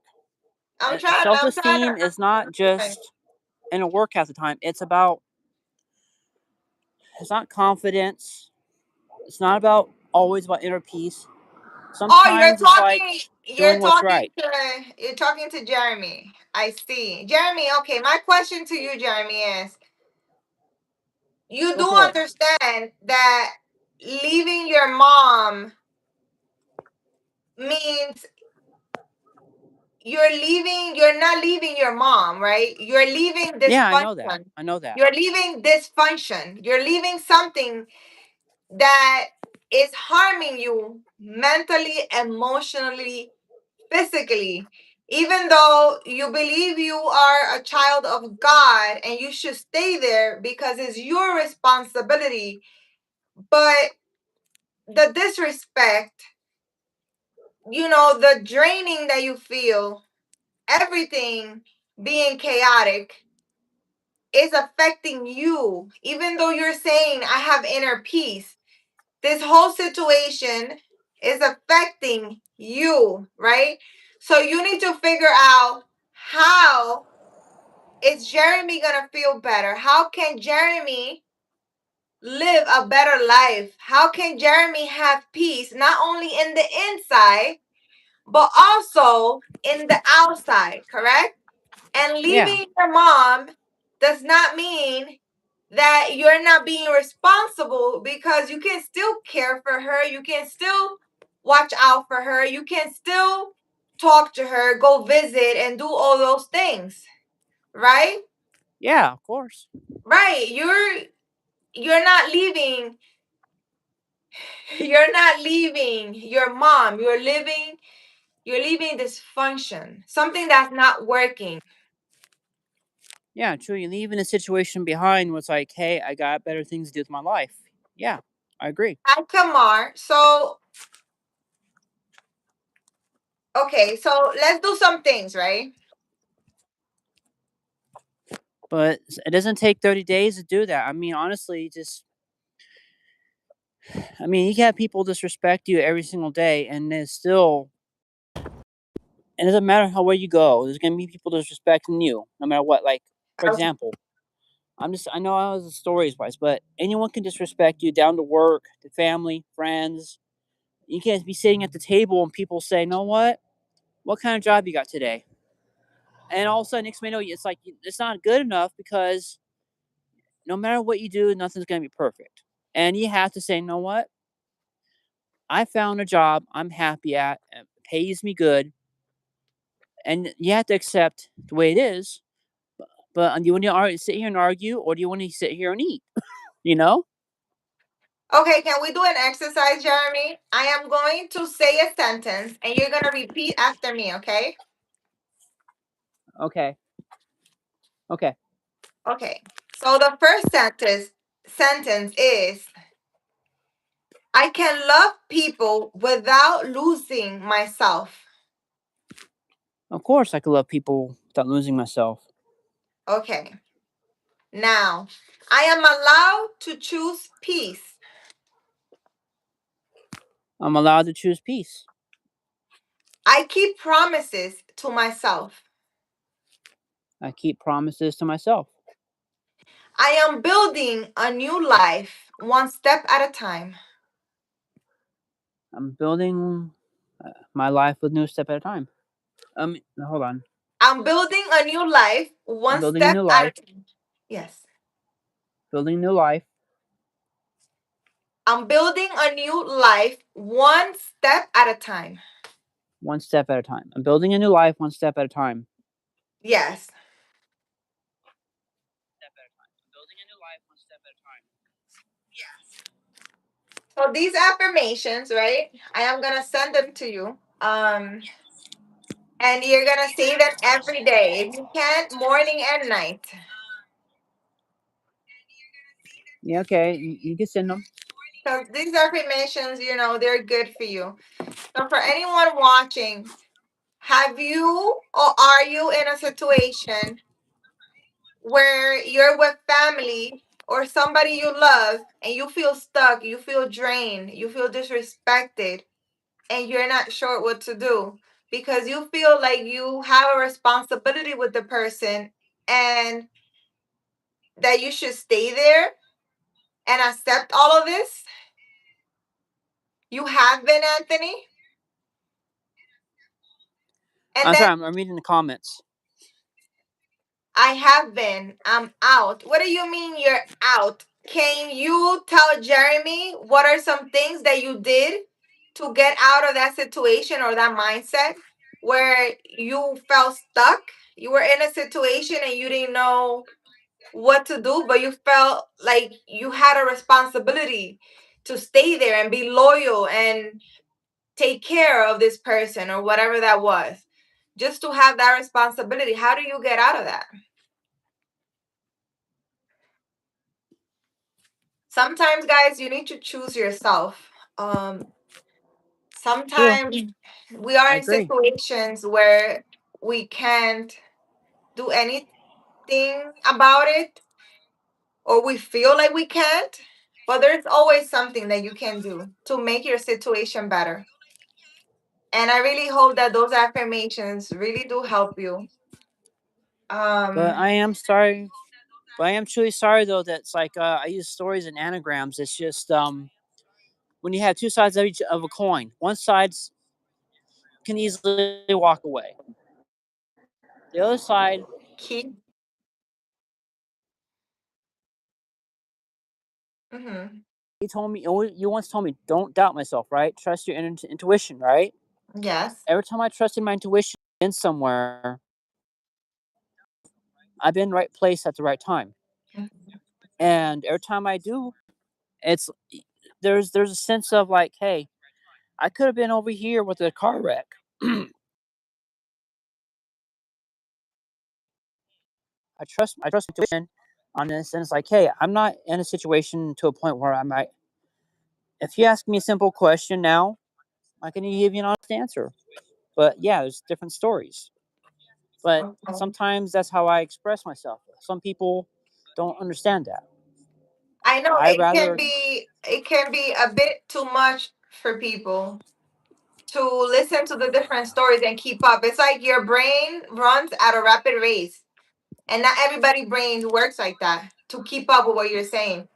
I'm trying Self-esteem is not to just inner work half the time. It's not confidence. It's not about always about inner peace. Oh, Sometimes it's like doing what's right. you're talking to Jeremy. I see. Jeremy, okay, my question to you, Jeremy, is you Go do for it. understand that leaving your mom means you're not leaving your mom, right? You're leaving Yeah, I know that. dysfunction. I know that. You're leaving dysfunction. You're leaving something that is harming you mentally, emotionally, physically. Even though you believe you are a child of God and you should stay there because it's your responsibility, but the disrespect, the draining that you feel, everything being chaotic is affecting you. Even though you're saying, I have inner peace, this whole situation is affecting you, right? So you need to figure out how is Jeremy going to feel better? How can Jeremy live a better life? How can Jeremy have peace, not only in the inside, but also in the outside, correct? And Yeah. leaving your mom does not mean that you're not being responsible because you can still care for her. You can still watch out for her. You can still talk to her, go visit, and do all those things, right? Yeah, of course. Right. You're not leaving. You're not leaving your mom. You're leaving dysfunction, something that's not working. Yeah, true. You leaving a situation behind where it's like, hey, I got better things to do with my life. Yeah, I agree. Hi, Kamar. So, okay, so let's do some things, right? But it doesn't take 30 days to do that. I mean, honestly, you can have people disrespect you every single day, and it's still, it doesn't matter how where you go. There's gonna be people disrespecting you, no matter what. Like, for Okay. example, I know I was stories wise, but anyone can disrespect you down to work, to family, friends. You can't be sitting at the table and people say, "Know what kind of job you got today?" And all of a sudden, next thing you know, it's like it's not good enough because no matter what you do, nothing's gonna be perfect. And you have to say, "Know what? I found a job I'm happy at, it pays me good, and you have to accept the way it is. But do you want to sit here and argue, or do you want to sit here and eat? You know? Okay, can we do an exercise, Jeremy? I am going to say a sentence and you're going to repeat after me, okay? Okay. Okay. Okay. So the first sentence is I can love people without losing myself. Of course, I could love people without losing myself. Okay. Now, I am allowed to choose peace. I'm allowed to choose peace. I keep promises to myself. I keep promises to myself. I am building a new life one step at a time. I'm building my life with new step at a time. Hold on. I'm building a new life I'm one building a step new at life. a time. Yes. Building a new life. I'm building a new life one step at a time. One step at a time. I'm building a new life one step at a time. Yes. Step at a time. I'm building a new life one step at a time. So these affirmations, right? I am gonna send them to you. And you're gonna say them every day. If you can, morning and night. Yeah, okay, you can send them. Because these affirmations, they're good for you. So for anyone watching, have you or are you in a situation where you're with family or somebody you love and you feel stuck, you feel drained, you feel disrespected, and you're not sure what to do because you feel like you have a responsibility with the person and that you should stay there and accept all of this? You have been, Anthony? And I'm then sorry, I'm reading the comments. I have been. I'm out. What do you mean you're out? Can you tell Jeremy what are some things that you did to get out of that situation or that mindset where you felt stuck? You were in a situation and you didn't know what to do, but you felt like you had a responsibility to stay there and be loyal and take care of this person or whatever that was. Just to have that responsibility. How do you get out of that? Sometimes, guys, you need to choose yourself. True, Sometimes we are I in agree. situations where we can't do anything about it, or we feel like we can't, but there's always something that you can do to make your situation better. And I really hope that those affirmations really do help you. But Um, I am sorry. But I am truly sorry though that it's like I use stories and anagrams. It's just when you have two sides of each of a coin, one side can easily walk away. The other side, keep. Hmm. he told me, you once told me, don't doubt myself, right? Trust your intuition, right? Yes. Every time I trusted my intuition, I've been somewhere, I've been right place at the right time. And every time I do, it's there's a sense of like, hey, I could have been over here with a car wreck. I trust my intuition on this, and it's like, hey, I'm not in a situation to a point where I might. If you ask me a simple question now, I can give you an honest answer. But yeah, there's different stories. But Okay. sometimes that's how I express myself. Some people don't understand that. I know I rather it can be a bit too much for people to listen to the different stories and keep up. It's like your brain runs at a rapid race, and not everybody brain works like that to keep up with what you're saying.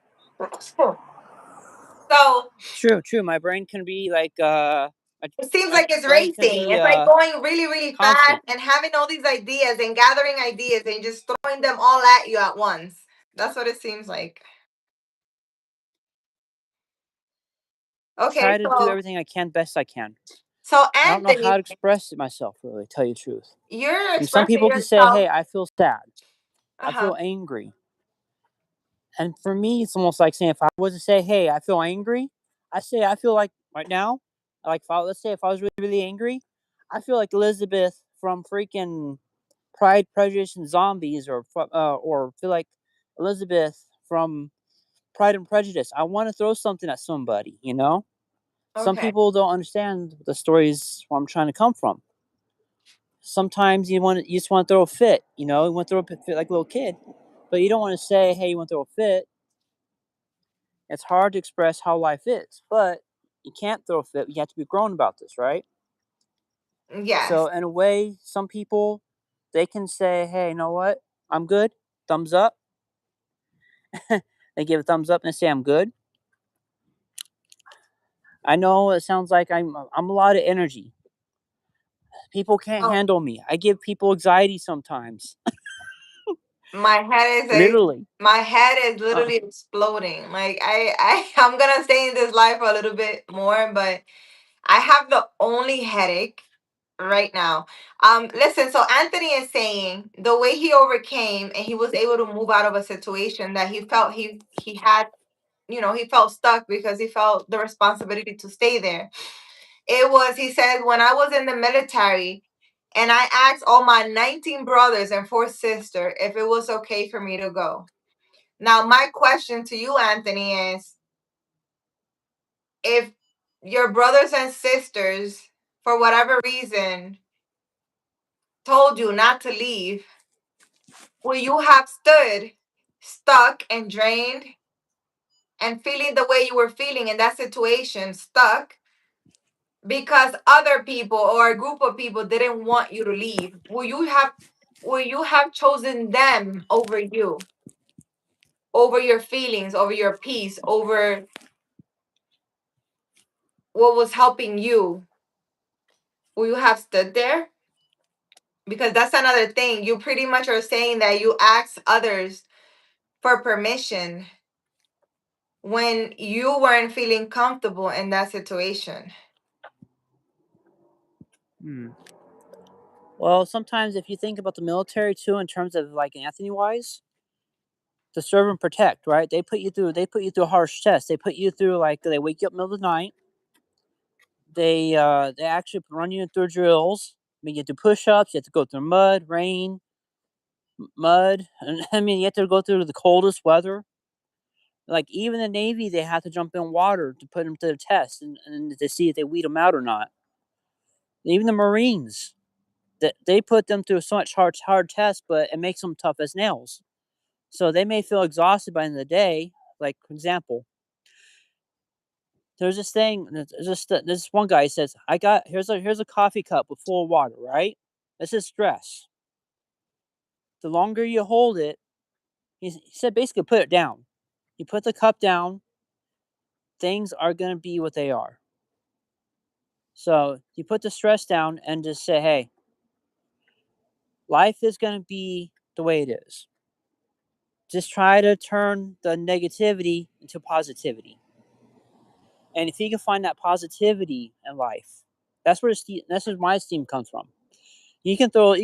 So true. My brain can be like my, it seems my like it's brain can racing. be It's like going really, really fast constant. and having all these ideas and gathering ideas and just throwing them all at you at once. That's what it seems like. Okay, Try to do so everything I can best I can. I don't know how Anthony, to express it myself. Really, tell you the truth. you're And some expressing people can say, yourself. "Hey, I feel sad. I Uh-huh. feel angry." And for me, it's almost like saying if I was to say, "Hey, I feel angry," I say I feel like right now, like if I, let's say if I was really angry, I feel like Elizabeth from freaking Pride, Prejudice, and Zombies, or feel like Elizabeth from Pride and Prejudice. I want to throw something at somebody, you know. Some Okay. people don't understand the stories where I'm trying to come from. Sometimes you just want to throw a fit, you know, you want to throw a fit like a little kid, but you don't want to say, "Hey, you want to throw a fit." It's hard to express how life is, but you can't throw a fit. You have to be grown about this, right? So Yes. in a way, some people they can say, "Hey, you know what? I'm good. Thumbs up." They give a thumbs up and say, "I'm good." I know it sounds like I'm a lot of energy. People can't Oh, handle me. I give people anxiety sometimes. my head is Literally. my head is Uh, literally exploding. Like I'm gonna stay in this life a little bit more, but I have the only headache right now. Listen, so Anthony is saying the way he overcame and he was able to move out of a situation that he felt he had, he felt stuck because he felt the responsibility to stay there. It was, he said, when I was in the military and I asked all my 19 brothers and 4 sisters if it was okay for me to go. Now, my question to you, Anthony, is if your brothers and sisters, for whatever reason, told you not to leave, will you have stood stuck and drained and feeling the way you were feeling in that situation, stuck because other people or a group of people didn't want you to leave? Will you have chosen them over you, over your feelings, over your peace, over what was helping you? Will you have stood there? Because that's another thing. You pretty much are saying that you asked others for permission when you weren't feeling comfortable in that situation. Hmm. Well, sometimes if you think about the military too, in terms of like Anthony wise, to serve and protect, right? They put you through a harsh test. They put you through like they wake you up middle of the night. They actually run you through drills. I mean, you have to push ups. You have to go through mud, rain, mud, and I mean you have to go through the coldest weather. Like even the Navy, they have to jump in water to put them to the test and to see if they weed them out or not. Even the Marines, that they put them through so much hard tests, but it makes them tough as nails. So they may feel exhausted by the end of the day. Like for example, there's this thing. There's this one guy says, "I got here's a coffee cup with full of water. Right? This is stress. The longer you hold it, he said basically put it down. You put the cup down, things are gonna be what they are. So you put the stress down and just say, hey, life is gonna be the way it is. Just try to turn the negativity into positivity. And if you can find that positivity in life, that's where my esteem comes from. You can throw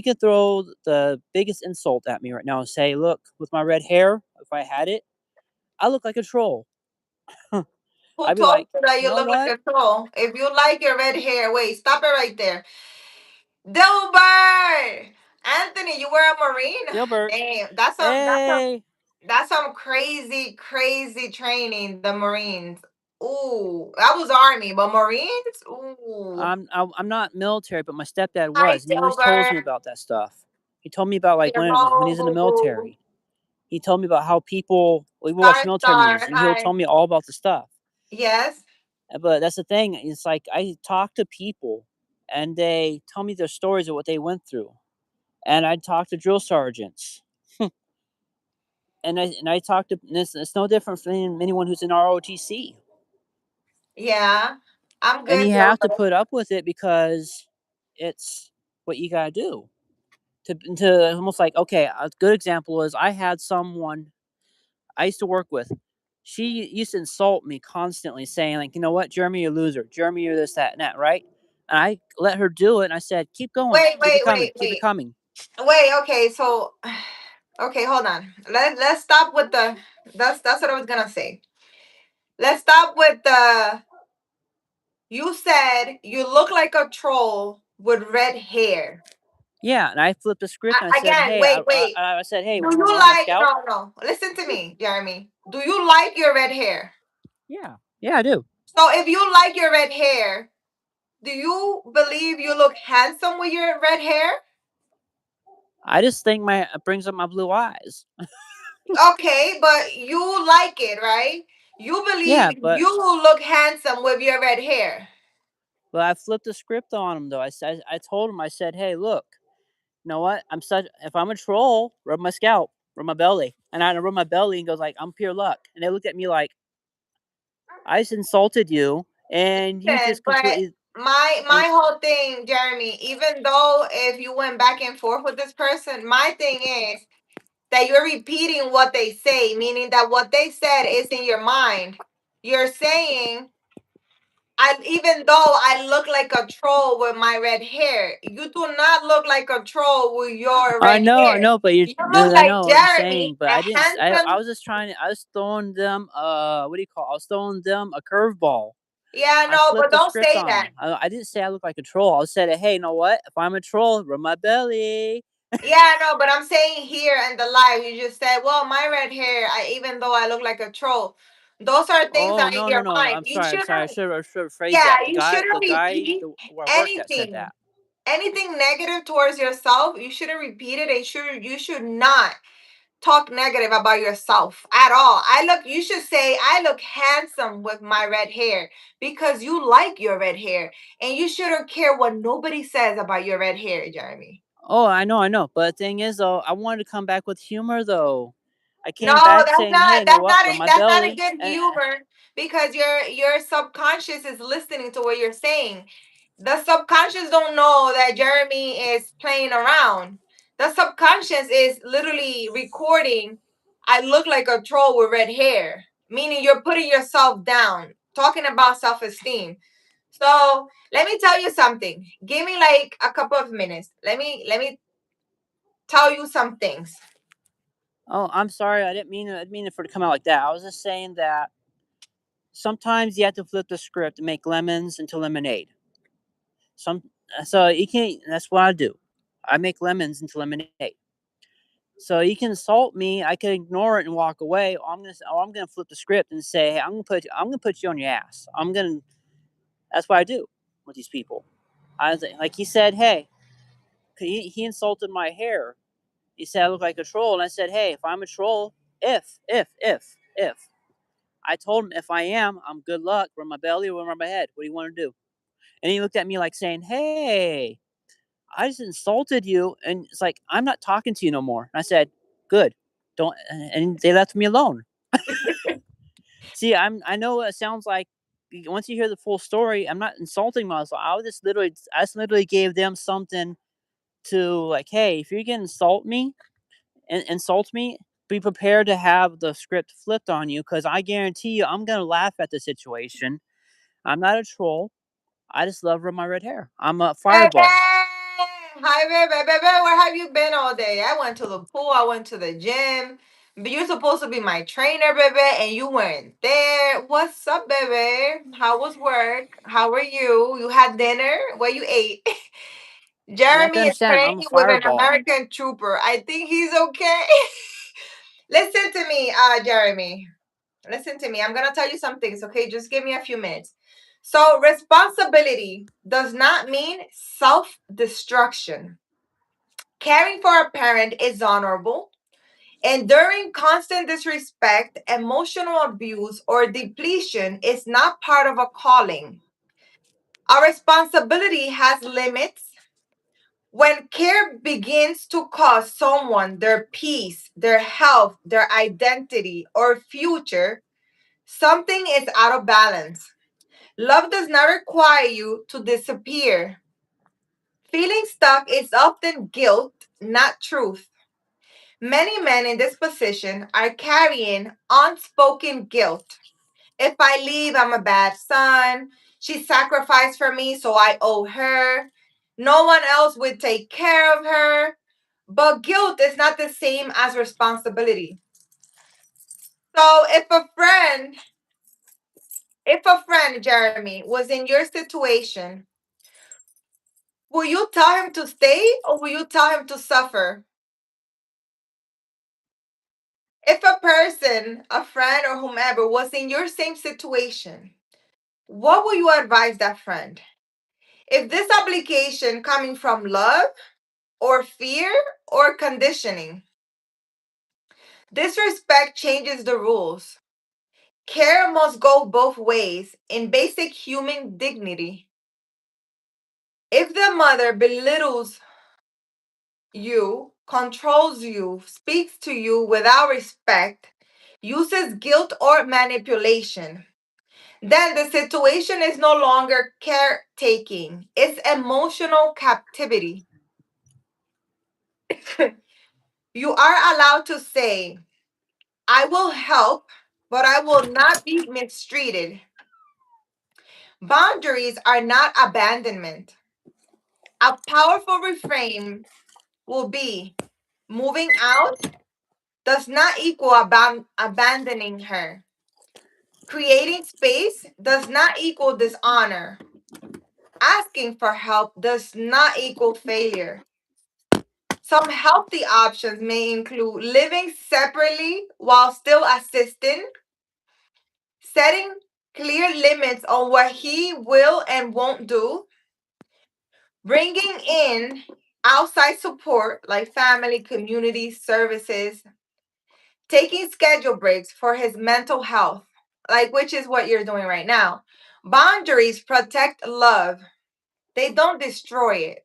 the biggest insult at me right now and say, look, with my red hair, if I had it, I look like a troll. Who I'd be told like, you that you you know look like what, a troll? If you like your red hair, wait, stop it right there. Dilbert! Anthony, you were a Marine? Dilbert? Damn, that's some Hey, that's some crazy, crazy training, the Marines. Ooh, that was Army, but Marines? Ooh. I'm not military, but my stepdad Hi, was, and he always tells me Dilbert. about that stuff. He told me about like when he's in the Hello. military. He told me about how people we would watch Star military movies, Star. and he'll Hi. tell me all about the stuff. Yes. But that's the thing. It's like I talk to people, and they tell me their stories of what they went through, and I talk to drill sergeants, and I talk to. And it's no different from anyone who's in ROTC, Yeah. I'm and good, you have to Dilbert. put up with it because it's what you gotta do. To almost like okay, a good example is I had someone I used to work with. She used to insult me constantly, saying like, you know what, Jeremy, you're a loser. Jeremy, you're this, that, and that, right? And I let her do it, and I said, keep going, Wait, keep it wait, coming, wait, keep it wait. coming. Wait, okay, so okay, hold on. Let's stop with the that's what I was gonna say. Let's stop with the you said you look like a troll with red hair. Yeah, and I flipped the script and I said, Again, hey, wait, wait. I said, hey, Do want to you rub my like scalp? no no listen to me, Jeremy. Do you like your red hair? Yeah, yeah, I do. So if you like your red hair, do you believe you look handsome with your red hair? I just think my it brings up my blue eyes. Okay, but you like it, right? You believe Yeah, you look handsome with your red hair. but I flipped the script on him though. I said, I told him, I said, hey, look, you know what? I'm such. If I'm a troll, rub my scalp, rub my belly, and I rub my belly and goes like, I'm pure luck. And they look at me like, I just insulted you, and you Listen, just but completely. my And whole thing, Jeremy, even though if you went back and forth with this person, my thing is that you're repeating what they say, meaning that what they said is in your mind. You're saying, I even though I look like a troll with my red hair, you do not look like a troll with your red I hair. know, but You look I like know what you're saying, Jeremy, but a I didn't. I handsome. was just trying. I was throwing them. What do you call? I was throwing them a curveball. Yeah, I no, flipped but the don't script say on that. them. I didn't say I look like a troll. I said, hey, you know what? If I'm a troll, rub my belly. Yeah, no, but I'm saying here in the live, you just said, "Well, my red hair, even though I look like a troll." Those are things Oh that are in no, no, your no, no. mind. I'm You sorry. I'm sorry. shouldn't. I should have phrased Yeah, that. you shouldn't The guy repeat where I worked at said anything. that. Anything negative towards yourself, you shouldn't repeat it. And you should not talk negative about yourself at all. You should say, I look handsome with my red hair because you like your red hair. And you shouldn't care what nobody says about your red hair, Jeremy. Oh, I know. But the thing is, though, I wanted to come back with humor, though. I No, came back saying, "Hey, you know what? Rub my that's not a belly," good and humor because your subconscious is listening to what you're saying. The subconscious don't know that Jeremy is playing around. The subconscious is literally recording. I look like a troll with red hair, meaning you're putting yourself down, talking about self-esteem. So let me tell you something. Give me like a couple of minutes. Let me tell you some things. oh, I'm sorry. I didn't mean it for it to come out like that. I was just saying that sometimes you have to flip the script and make lemons into lemonade. Some so you can't. That's what I do. I make lemons into lemonade. So you can insult me. I can ignore it and walk away. Or I'm gonna flip the script and say, "Hey, I'm gonna put you on your ass. I'm gonna." That's what I do with these people. I was like, he said, "Hey," he insulted my hair. He said I look like a troll, and I said, "Hey, if I'm a troll, if I told him if I am, I'm good luck. Rub my belly or rub my head. What do you want to do?" And he looked at me like saying, "Hey, I just insulted you," and it's like I'm not talking to you no more. And I said, "Good, don't." And they left me alone. See, I know it sounds like once you hear the full story, I'm not insulting myself. I just literally gave them something to like, hey, if you're gonna insult me, be prepared to have the script flipped on you because I guarantee you, I'm gonna laugh at the situation. I'm not a troll. I just love my red hair. I'm a fireball. Baby! Hi, baby. Where have you been all day? I went to the pool. I went to the gym. But you're supposed to be my trainer, baby, and you weren't there. What's up, baby? How was work? How are you? You had dinner? What you ate? You have to Jeremy is understand, playing I'm a with an fireball. American trooper. I think he's okay. Listen to me, Jeremy. Listen to me. I'm gonna tell you some things, okay? Just give me a few minutes. So, responsibility does not mean self destruction. Caring for a parent is honorable. Enduring constant disrespect, emotional abuse, or depletion is not part of a calling. Our responsibility has limits. When care begins to cost someone their peace, their health, their identity, or future, something is out of balance. Love does not require you to disappear. Feeling stuck is often guilt, not truth. Many men in this position are carrying unspoken guilt. If I leave, I'm a bad son. She sacrificed for me, so I owe her. No one else would take care of her. But guilt is not the same as responsibility. So Jeremy, was in your situation, will you tell him to stay or will you tell him to suffer? If a person, a friend or whomever was in your same situation, what will you advise that friend? If this obligation coming from love or fear or conditioning, disrespect changes the rules. Care must go both ways in basic human dignity. If the mother belittles you, controls you, speaks to you without respect, uses guilt or manipulation, then the situation is no longer caretaking, it's emotional captivity. You are allowed to say, I will help, but I will not be mistreated. Boundaries are not abandonment. A powerful refrain will be moving out does not equal abandoning her. Creating space does not equal dishonor. Asking for help does not equal failure. Some healthy options may include living separately while still assisting, setting clear limits on what he will and won't do, bringing in outside support like family, community services, taking schedule breaks for his mental health, like which is what you're doing right now. Boundaries protect love, they don't destroy it.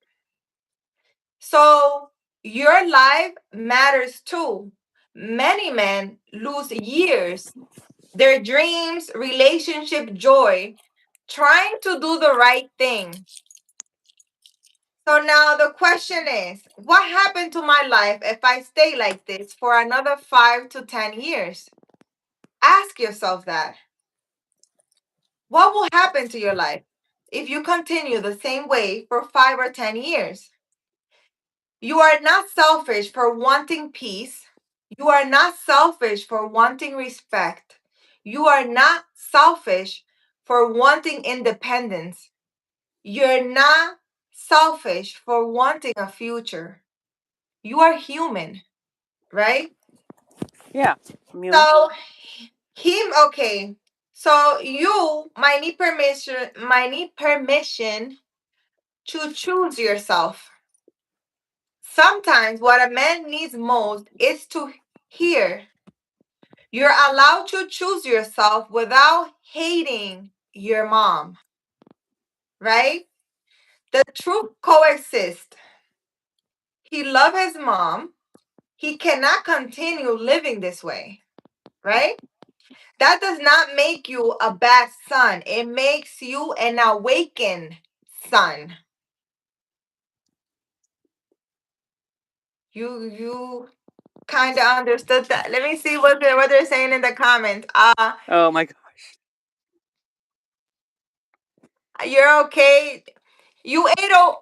So your life matters too. Many men lose years, their dreams, relationship, joy, trying to do the right thing. So now the question is, what happened to my life if I stay like this for another 5 to 10 years? Ask yourself that. What will happen to your life if you continue the same way for 5 or 10 years? You are not selfish for wanting peace. You are not selfish for wanting respect. You are not selfish for wanting independence. You're not selfish for wanting a future. You are human, right? Yeah, I'm human. So okay. So you might need permission to choose yourself. Sometimes what a man needs most is to hear you're allowed to choose yourself without hating your mom, right? The truth coexist. He loves his mom. He cannot continue living this way, right? That does not make you a bad son. It makes you an awakened son. You kind of understood that. Let me see what they're saying in the comments. Oh my god. You're okay. You ate a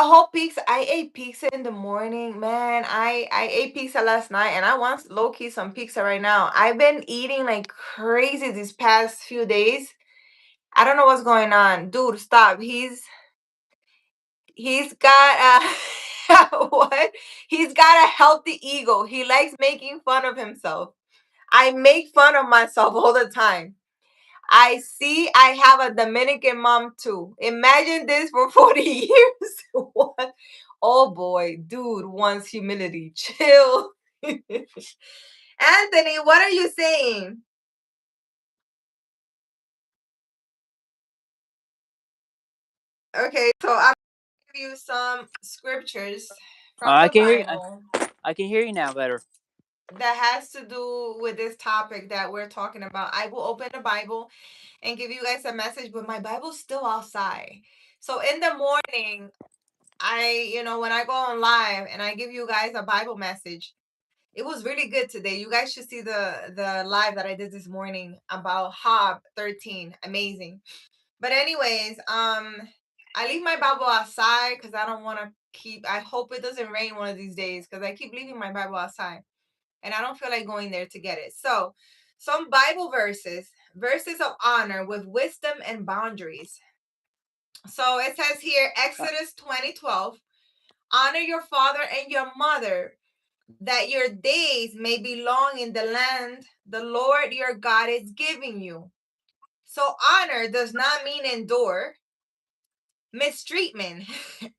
whole pizza. I ate pizza in the morning, man. I ate pizza last night, and I want low key some pizza right now. I've been eating like crazy these past few days. I don't know what's going on, dude. Stop. He's got what? He's got a healthy ego. He likes making fun of himself. I make fun of myself all the time. I see I have a Dominican mom too. Imagine this for 40 years. What? Oh boy, dude wants humility. Chill. Anthony, what are you saying? Okay, so I'm gonna give you some scriptures from I the can hear you. Bible I can hear you now better. that has to do with this topic that we're talking about. I will open the Bible and give you guys a message, but my Bible's still outside. So in the morning, when I go on live and I give you guys a Bible message, it was really good today. You guys should see the live that I did this morning about Hob 13. Amazing. But anyways, I leave my Bible outside because I don't want to I hope it doesn't rain one of these days because I keep leaving my Bible outside and I don't feel like going there to get it. So, some Bible verses of honor with wisdom and boundaries. So it says here, Exodus 20:12, honor your father and your mother, that your days may be long in the land the Lord your God is giving you. So honor does not mean endure mistreatment.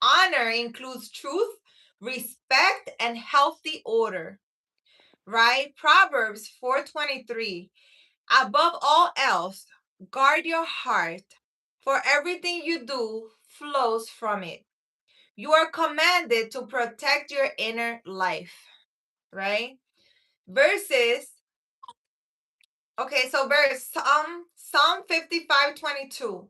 Honor includes truth, respect, and healthy order, right? Proverbs 4:23. Above all else, guard your heart, for everything you do flows from it. You are commanded to protect your inner life, right? Verses, okay, so Psalm 55:22.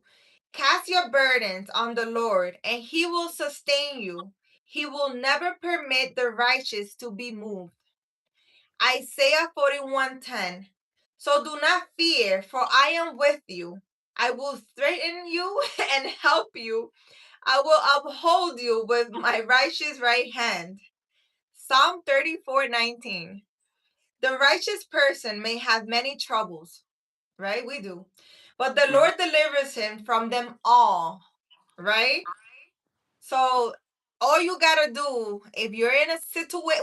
Cast your burdens on the Lord, and he will sustain you. He will never permit the righteous to be moved. Isaiah 41:10. So do not fear, for I am with you. I will strengthen you and help you. I will uphold you with my righteous right hand. Psalm 34:19. The righteous person may have many troubles, right? We do. But the Lord delivers him from them all, right? So all all you gotta do, if you're in a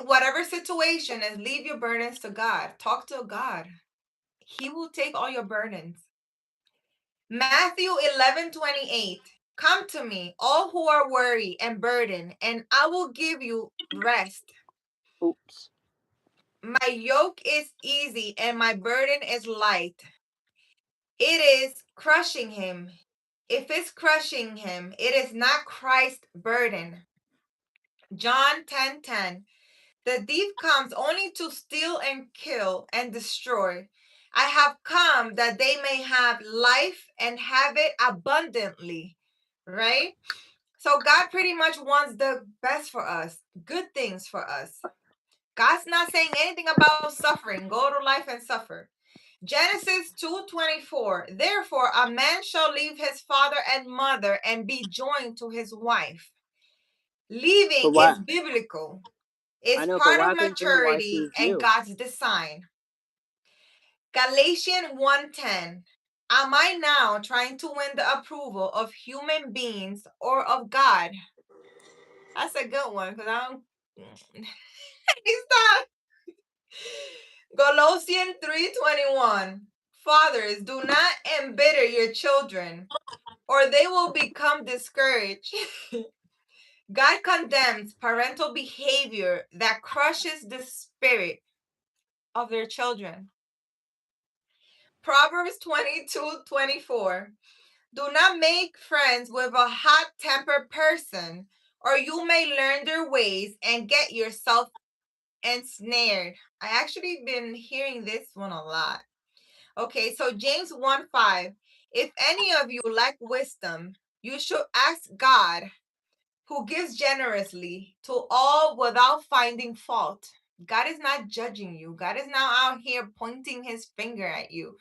whatever situation, is leave your burdens to God. Talk to God. He will take all your burdens. Matthew 11:28. Come to me, all who are weary and burdened, and I will give you rest. Oops. My yoke is easy and my burden is light. It is crushing him. If it's crushing him, it is not Christ's burden. John 10:10. The thief comes only to steal and kill and destroy. I have come that they may have life and have it abundantly. Right? So God pretty much wants the best for us, good things for us. God's not saying anything about suffering. Go to life and suffer. Genesis 2:24. Therefore, a man shall leave his father and mother and be joined to his wife. But Leaving why? is biblical. I It's know, but part why of couldn't then the wife maturity choose and you? God's design. Galatians 1:10. Am I now trying to win the approval of human beings or of God? That's a good one because I don't. Stop. Colossians 3:21. Fathers, do not embitter your children, or they will become discouraged. God condemns parental behavior that crushes the spirit of their children. Proverbs 22:24. Do not make friends with a hot-tempered person, or you may learn their ways and get yourself ensnared. I actually been hearing this one a lot. Okay, so James 1:5. If any of you lack wisdom, you should ask God, who gives generously to all without finding fault. God is not judging you. God is not out here pointing his finger at you.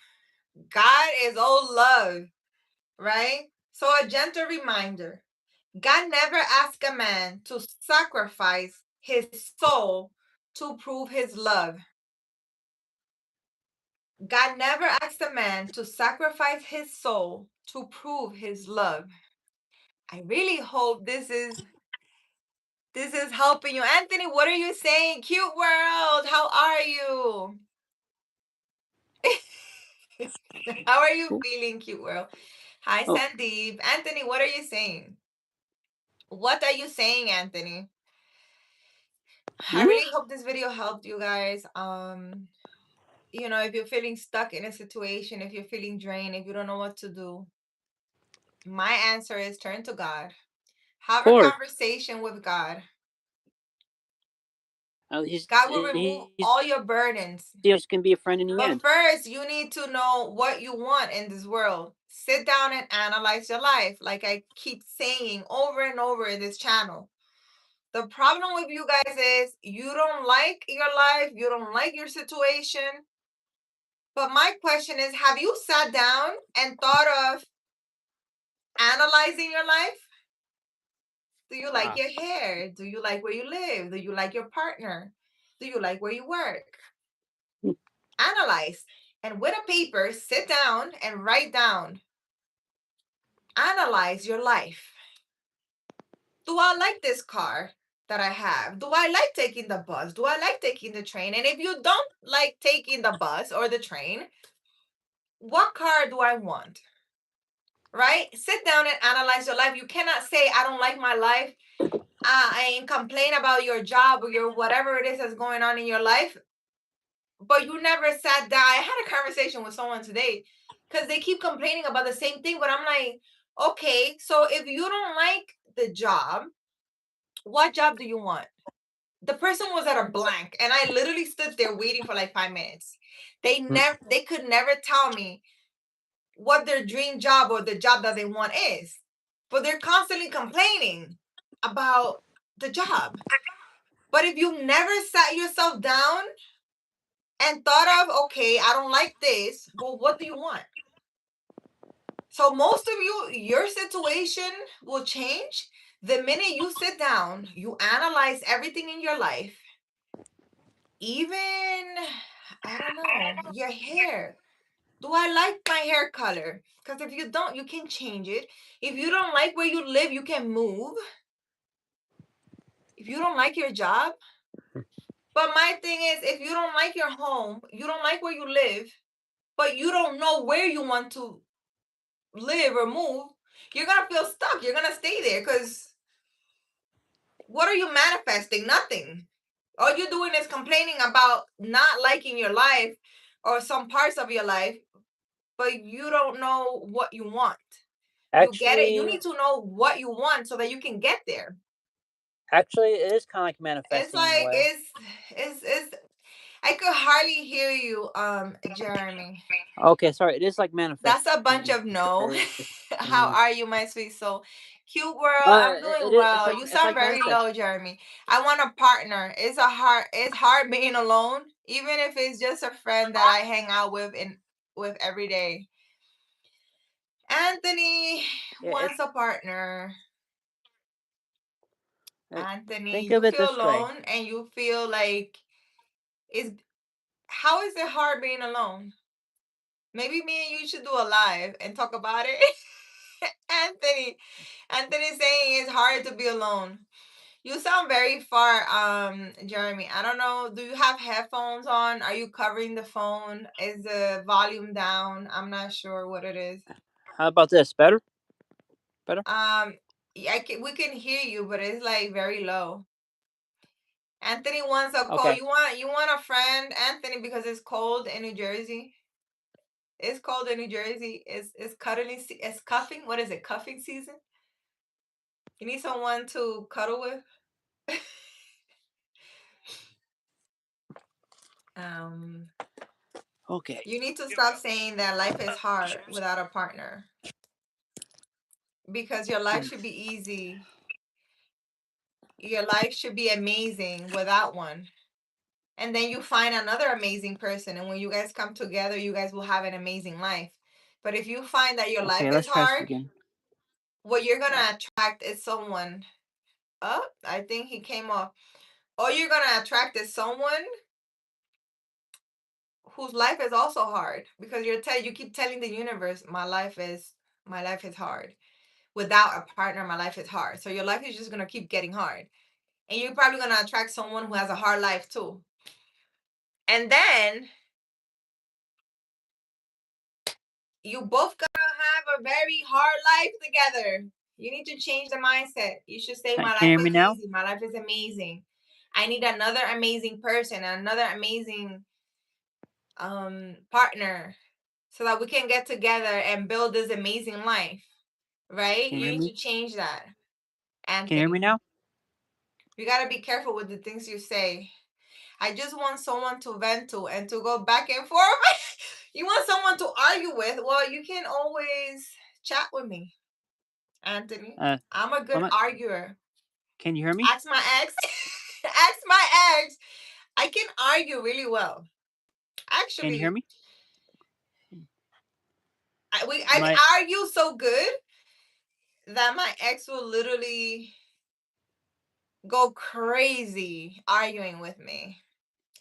God is all love, right? So a gentle reminder. God never asked a man to sacrifice his soul to prove his love. God never asked a man to sacrifice his soul to prove his love. I really hope this is helping you. Anthony, what are you saying? Cute world, how are you? How are you feeling, cute world? Hi, Oh. Sandeep. Anthony, what are you saying? What are you saying, Anthony? I Hmm? really hope this video helped you guys. If you're feeling stuck in a situation, if you're feeling drained, if you don't know what to do, my answer is turn to God. Of Have a course. conversation with God. He's God will remove all your burdens. he's gonna be a friend in the But end. first, you need to know what you want in this world. Sit down and analyze your life, like I keep saying over and over in this channel. The problem with you guys is you don't like your life, you don't like your situation. But my question is, have you sat down and thought of analyzing your life? Do you like your hair? Do you like where you live? Do you like your partner? Do you like where you work? Analyze. And with a paper, sit down and write down. Analyze your life. Do I like this car that I have? Do I like taking the bus? Do I like taking the train? And if you don't like taking the bus or the train, what car do I want? Right? Sit down and analyze your life. You cannot say, I don't like my life. I complain about your job or your whatever it is that's going on in your life, but you never sat down. I had a conversation with someone today because they keep complaining about the same thing, but I'm like, okay, so if you don't like the job, what job do you want? The person was at a blank, and I literally stood there waiting for like 5 minutes. They could never tell me what their dream job or the job that they want is, but they're constantly complaining about the job. But if you never sat yourself down and thought of, okay, I don't like this, well, what do you want? So most of you, your situation will change the minute you sit down, you analyze everything in your life, even, I don't know, your hair. Do I like my hair color? Because if you don't, you can change it. If you don't like where you live, you can move. if you don't like your job, but my thing is, if you don't like your home, you don't like where you live, but you don't know where you want to live or move, you're gonna feel stuck. You're gonna stay there because what are you manifesting? Nothing. All you're doing is complaining about not liking your life or some parts of your life, but you don't know what you want. You get it? You Actually, need to know what you want so that you can get there. it is kind of like It's manifesting in a like way. it's I could hardly hear you, Jeremy. Okay, sorry. It is like That's a manifesting bunch of no. because How are you, my sweet soul? Cute world, I'm doing well. You it's sound like very manifest. low, Jeremy. I want a partner. It's hard being alone, even if it's just a friend that I hang out with every day. Anthony Yeah, wants a partner. Anthony, think you of it feel this way. alone and you feel like is how is it hard being alone? Maybe me and you should do a live and talk about it. Anthony, Anthony's saying it's hard to be alone. You sound very far, Jeremy. I don't know. Do you have headphones on? Are you covering the phone? Is the volume down? I'm not sure what it is. How about this? Better? Better? Yeah, we can hear you, but it's like very low. Anthony wants a call. Okay. You want a friend, Anthony, because it's cold in New Jersey. It's cold in New Jersey. It's cuddling. It's cuffing. What is it? Cuffing season. You need someone to cuddle with. um, Okay. you need to stop saying that life is hard without a partner because your life should be easy. Your life should be amazing without one. And then you find another amazing person, and when you guys come together, you guys will have an amazing life. But if you find that your life Okay, is let's try this hard, again. what you're gonna attract is someone. Oh, I think he came off. All you're gonna attract is someone whose life is also hard because you keep telling the universe my life is hard. Without a partner, my life is hard. So your life is just gonna keep getting hard. And you're probably gonna attract someone who has a hard life too. And then you both gonna have a very hard life together. You need to change the mindset. You should say, my Can you life hear me is now? easy. My life is amazing. I need another amazing person, another amazing partner so that we can get together and build this amazing life. Right? Can you You hear need me? to change that, Can you hear me Anthony. now? You gotta be careful with the things you say. I just want someone to vent to and to go back and forth. You want someone to argue with? Well, you can always chat with me, Anthony. I'm a good arguer. Can you hear me? Ask my ex. Ask my ex. I can argue really well. Can you hear Actually, me? I argue so good that my ex will literally go crazy arguing with me.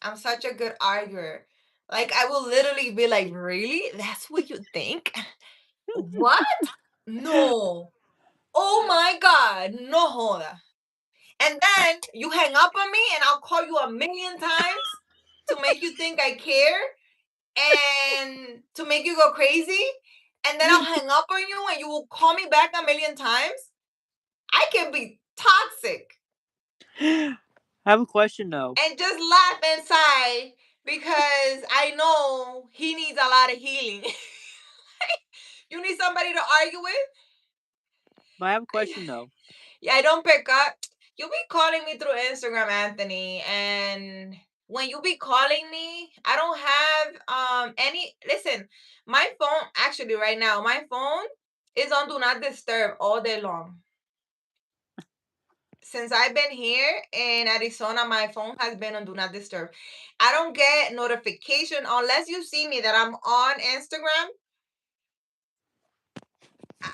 I'm such a good arguer. Like, I will literally be like, really? That's what you think? What? No. Oh my God. No joda. And then you hang up on me and I'll call you a million times to make you think I care and to make you go crazy. And then I'll hang up on you and you will call me back a million times. I can be toxic. I have a question though. And just laugh inside because I know he needs a lot of healing. You need somebody to argue with? But I have a question though. Yeah, I don't pick up. You'll be calling me through Instagram, Anthony, and when you be calling me, I don't have any. Listen, my phone actually right now, my phone is on do not disturb all day long. Since I've been here in Arizona, my phone has been on do not disturb. I don't get notification unless you see me that I'm on Instagram.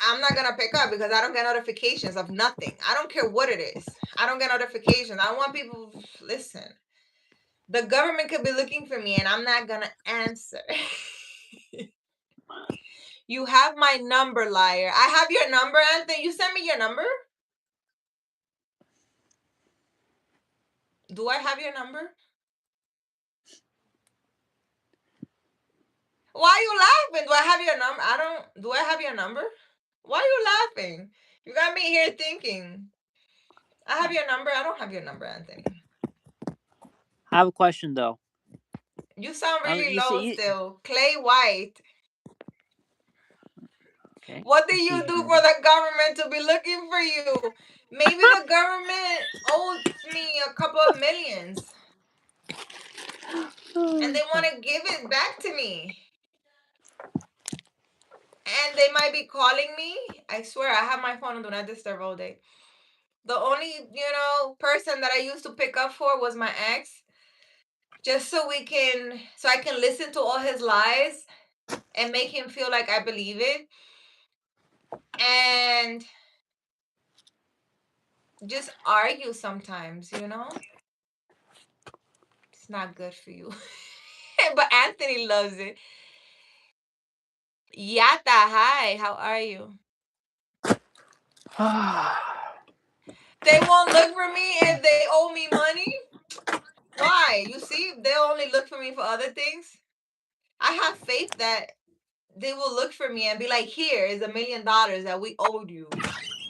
I'm not gonna pick up because I don't get notifications of nothing. I don't care what it is. I don't get notifications. I want people listen. The government could be looking for me and I'm not gonna answer. You have my number, liar. I have your number, Anthony. You send me your number? Do I have your number? Why are you laughing? Do I have your number? I don't. Do I have your number? Why are you laughing? You got me here thinking. I have your number. I don't have your number, Anthony. I have a question though. You sound really You low see, still. Clay White. okay. What do Let's you see do for here. the government to be looking for you? Maybe the government owes me a couple of millions and they want to give it back to me. And they might be calling me. I swear, I have my phone on Do Not Disturb all day. The only, person that I used to pick up for was my ex. Just so I can listen to all his lies and make him feel like I believe it. And just argue sometimes, It's not good for you. But Anthony loves it. Yata, hi, how are you? They won't look for me if they owe me money? Why? You see, they'll only look for me for other things. I have faith that they will look for me and be like, here is $1 million that we owed you.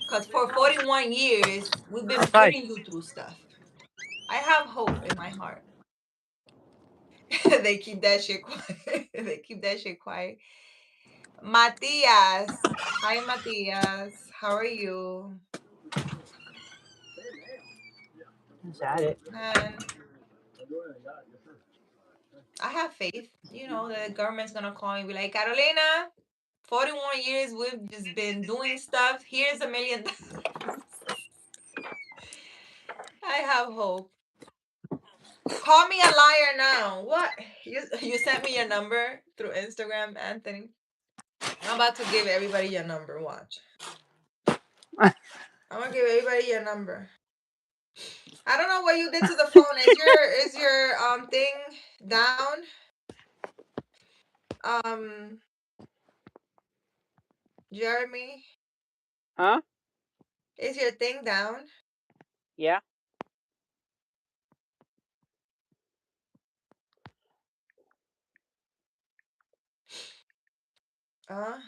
Because for 41 years, we've been Hi. putting you through stuff. I have hope in my heart. They keep that shit quiet. They keep that shit quiet. Matias. Hi, Matias. How are you? Is that it? Man, I have faith, that the government's gonna call me and be like, Carolina, 41 years we've just been doing stuff. Here's $1 million. I have hope. Call me a liar now. What? You sent me your number through Instagram, Anthony. I'm about to give everybody your number. Watch. I'm gonna give everybody your number. I don't know what you did to the phone. Is your thing down? Um, Jeremy, Huh? is your thing down? Yeah. Uh,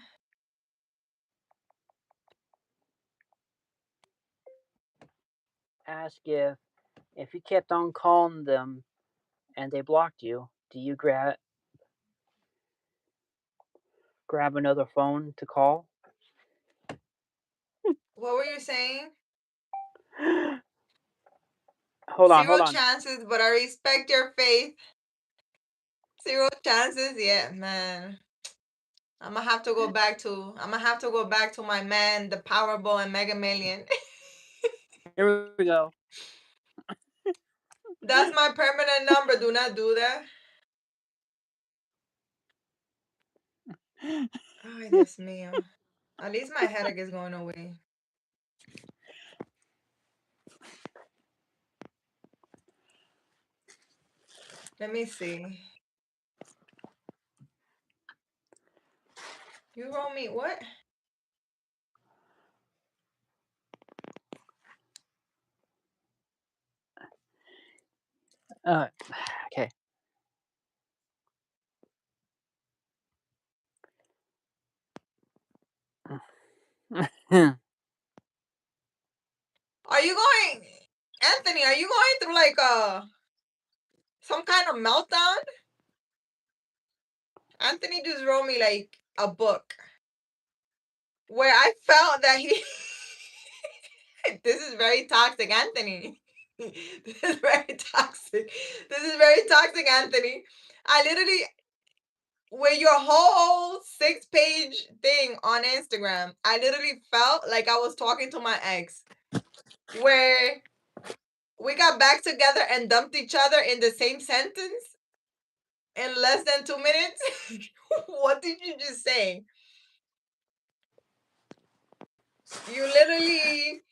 Ask if you kept on calling them and they blocked you, do you grab another phone to call? what were you saying? Hold on, Zero hold on. chances, but I respect your faith. Zero chances, yeah, man. I'm gonna have to go back to my man, the Powerball and Mega Million. Here we go. That's my permanent number. Do not do that. Ay, Dios mío. At least my headache is going away. Let me see. You wrote me what? Okay. Are you going, Anthony? Are you going through like some kind of meltdown? Anthony just wrote me like a book where I felt that he. This is very toxic, Anthony. This is very toxic. This is very toxic, Anthony. I literally, with your whole 6-page thing on Instagram, I literally felt like I was talking to my ex, where we got back together and dumped each other in the same sentence in less than 2 minutes. What did you just say? You literally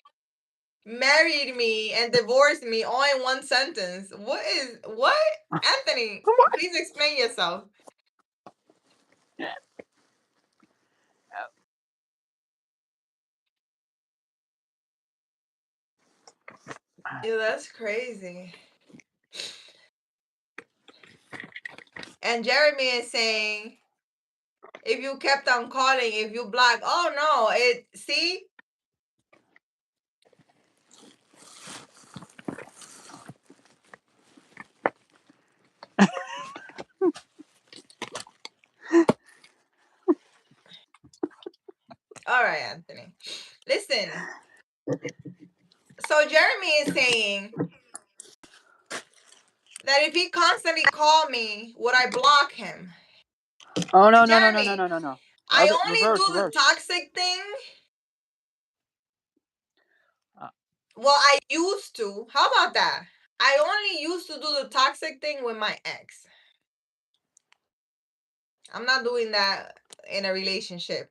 married me and divorced me all in one sentence. What? Anthony, please explain yourself. Yeah, that's crazy. And Jeremy is saying, if you kept on calling, if you block, oh no, see? All right, Anthony. Listen. So Jeremy is saying that if he constantly called me, would I block him? Oh no no no no no Jeremy, no no no. I Other only reverse do the reverse. toxic thing. Uh, Well, I used to. How about that? I only used to do the toxic thing with my ex. I'm not doing that in a relationship.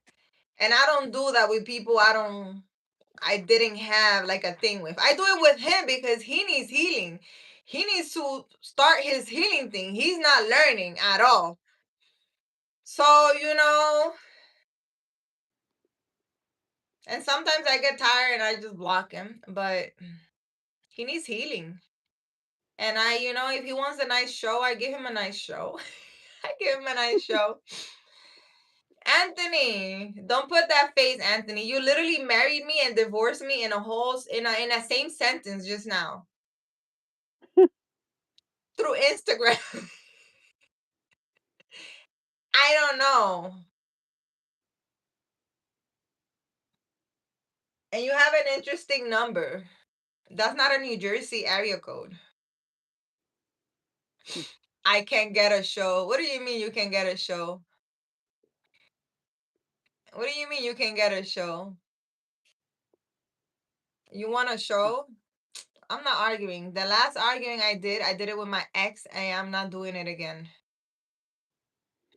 And I don't do that with people I didn't have like a thing with. I do it with him because he needs healing. He needs to start his healing thing. He's not learning at all. So, and sometimes I get tired and I just block him, but he needs healing. And if he wants a nice show, I give him a nice show. I give him a nice show. Anthony, don't put that face, Anthony. You literally married me and divorced me in a same sentence just now. Through Instagram. I don't know. And you have an interesting number. That's not a New Jersey area code. I can get a show. What do you mean you can get a show? What do you mean you can get a show? You want a show? I'm not arguing. The last arguing I did it with my ex, and I'm not doing it again.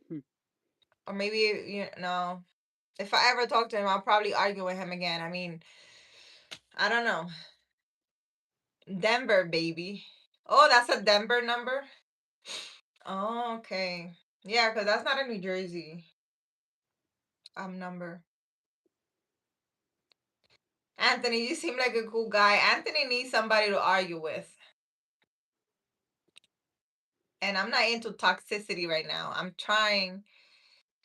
hmm. Or maybe, if I ever talk to him, I'll probably argue with him again. I mean, I don't know. Denver, baby. Oh, that's a Denver number? Oh, okay. Yeah, because that's not a New Jersey number. Anthony, you seem like a cool guy. Anthony needs somebody to argue with. And I'm not into toxicity right now. I'm trying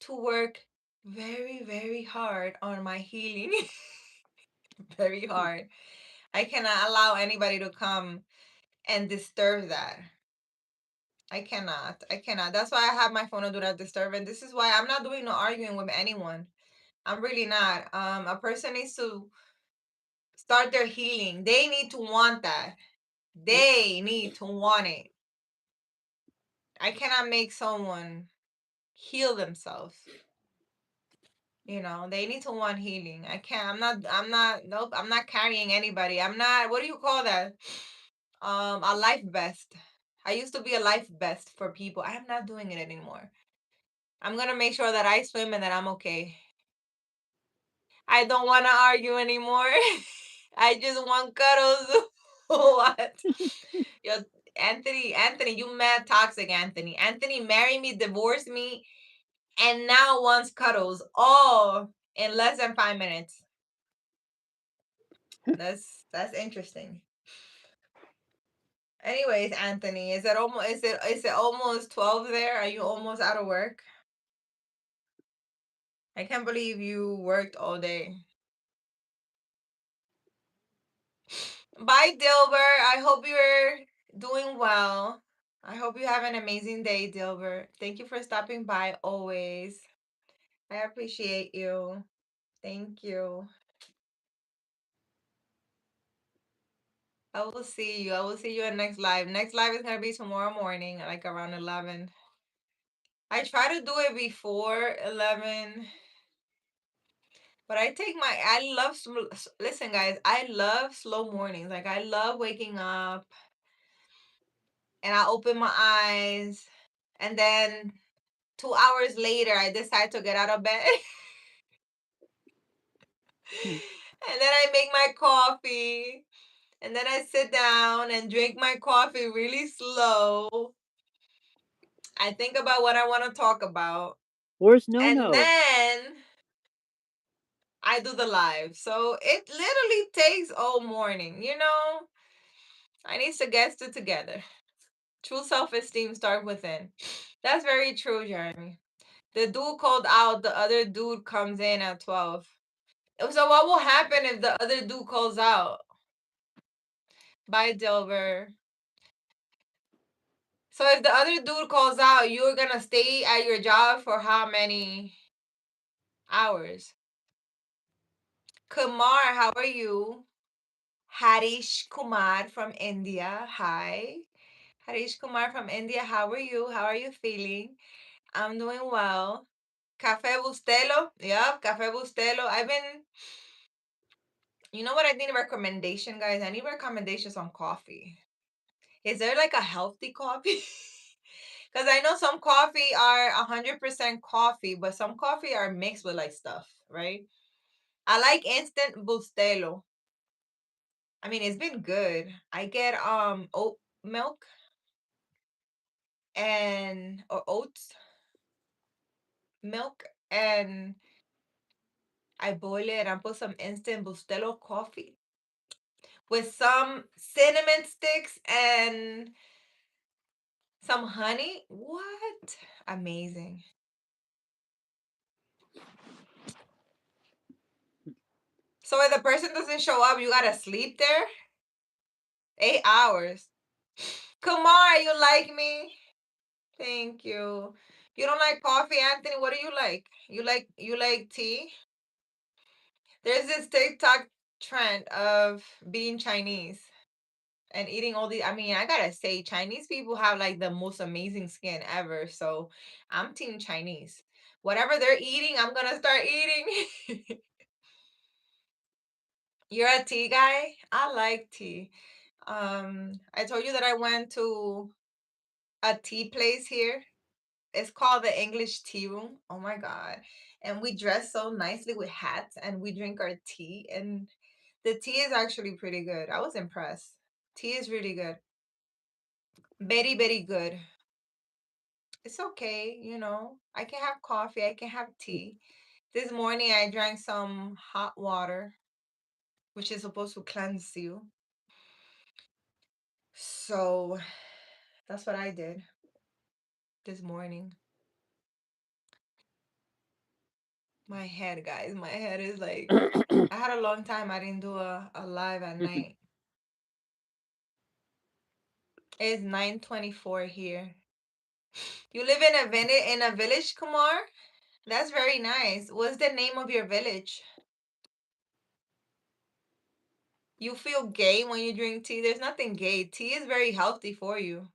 to work very, very hard on my healing. Very hard. I cannot allow anybody to come and disturb that. I cannot. I cannot. That's why I have my phone on do not disturb. And this is why I'm not doing no arguing with anyone. I'm really not. A person needs to start their healing. They need to want that. They need to want it. I cannot make someone heal themselves. They need to want healing. I can't. Nope, I'm not carrying anybody. I'm not, what do you call that? A life vest. I used to be a life vest for people. I am not doing it anymore. I'm gonna make sure that I swim and that I'm okay. I don't want to argue anymore. I just want cuddles. What? Yo, Anthony, you mad toxic, Anthony. Anthony married me, divorced me, and now wants cuddles all in less than 5 minutes. That's interesting. Anyways, Anthony, is it almost 12 there? Are you almost out of work? I can't believe you worked all day. Bye, Dilbert. I hope you're doing well. I hope you have an amazing day, Dilbert. Thank you for stopping by always. I appreciate you. Thank you. I will see you. I will see you at next live. Next live is gonna be tomorrow morning, like around 11. I try to do it before 11, but I love, listen, guys, I love slow mornings. Like, I love waking up and I open my eyes, and then 2 hours later, I decide to get out of bed. And then I make my coffee. And then I sit down and drink my coffee really slow. I think about what I want to talk about. Where's No And No? then I do the live. So it literally takes all morning, I need to get it together. True self-esteem starts within. That's very true, Jeremy. The dude called out, the other dude comes in at 12. So what will happen if the other dude calls out? Bye, Dilber. So if the other dude calls out, you're gonna stay at your job for how many hours? Kumar, how are you? Harish Kumar from India. Hi. Harish Kumar from India. How are you? How are you feeling? I'm doing well. Cafe Bustelo. Yep, Cafe Bustelo. You know what I need a recommendation, guys? I need recommendations on coffee. Is there like a healthy coffee? Because I know some coffee are 100% coffee, but some coffee are mixed with like stuff, right? I like instant Bustelo. I mean, it's been good. I get oat milk and or oats milk and I boil it and I put some instant Bustelo coffee with some cinnamon sticks and some honey. What? Amazing. So if the person doesn't show up, you gotta sleep there? 8 hours. Kumar, you like me? Thank you. You don't like coffee, Anthony? What do you like? You like tea? There's this TikTok trend of being Chinese and eating all the. I mean, I gotta say, Chinese people have like the most amazing skin ever. So I'm team Chinese. Whatever they're eating, I'm gonna start eating. You're a tea guy? I like tea. I told you that I went to a tea place here. It's called the English Tea Room. Oh my God. And we dress so nicely with hats and we drink our tea. And the tea is actually pretty good. I was impressed. Tea is really good. Very, very good. It's okay, you know. I can have coffee, I can have tea. This morning I drank some hot water, which is supposed to cleanse you. So that's what I did this morning. My head, guys, my head is like, I had a long time I didn't do a live at night. It's 9:24 here. You live in a village, Kumar? That's very nice. What's the name of your village? You feel gay when you drink tea? There's nothing gay. Tea is very healthy for you.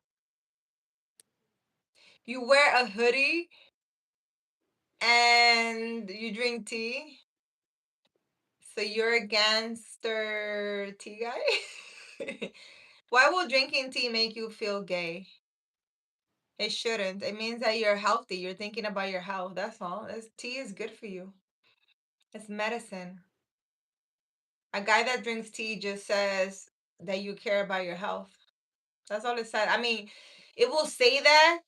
You wear a hoodie and you drink tea? So you're a gangster tea guy? Why will drinking tea make you feel gay? It shouldn't. It means that you're healthy. You're thinking about your health. That's all. Tea is good for you. It's medicine. A guy that drinks tea just says that you care about your health. That's all it said. I mean, it will say that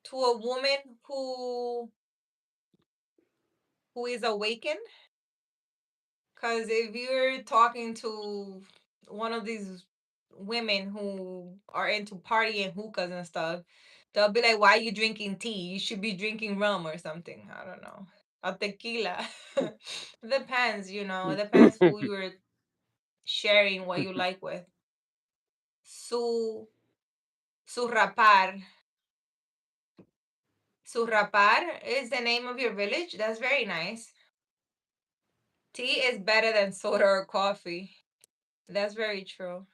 to a woman who is awakened. Because if you're talking to one of these women who are into partying hookahs and stuff, they'll be like, "Why are you drinking tea? You should be drinking rum or something." I don't know. A tequila. Depends, you know. It depends who you're sharing what you like with. Su Surrapar. Surrapar is the name of your village. That's very nice. Tea is better than soda or coffee. That's very true.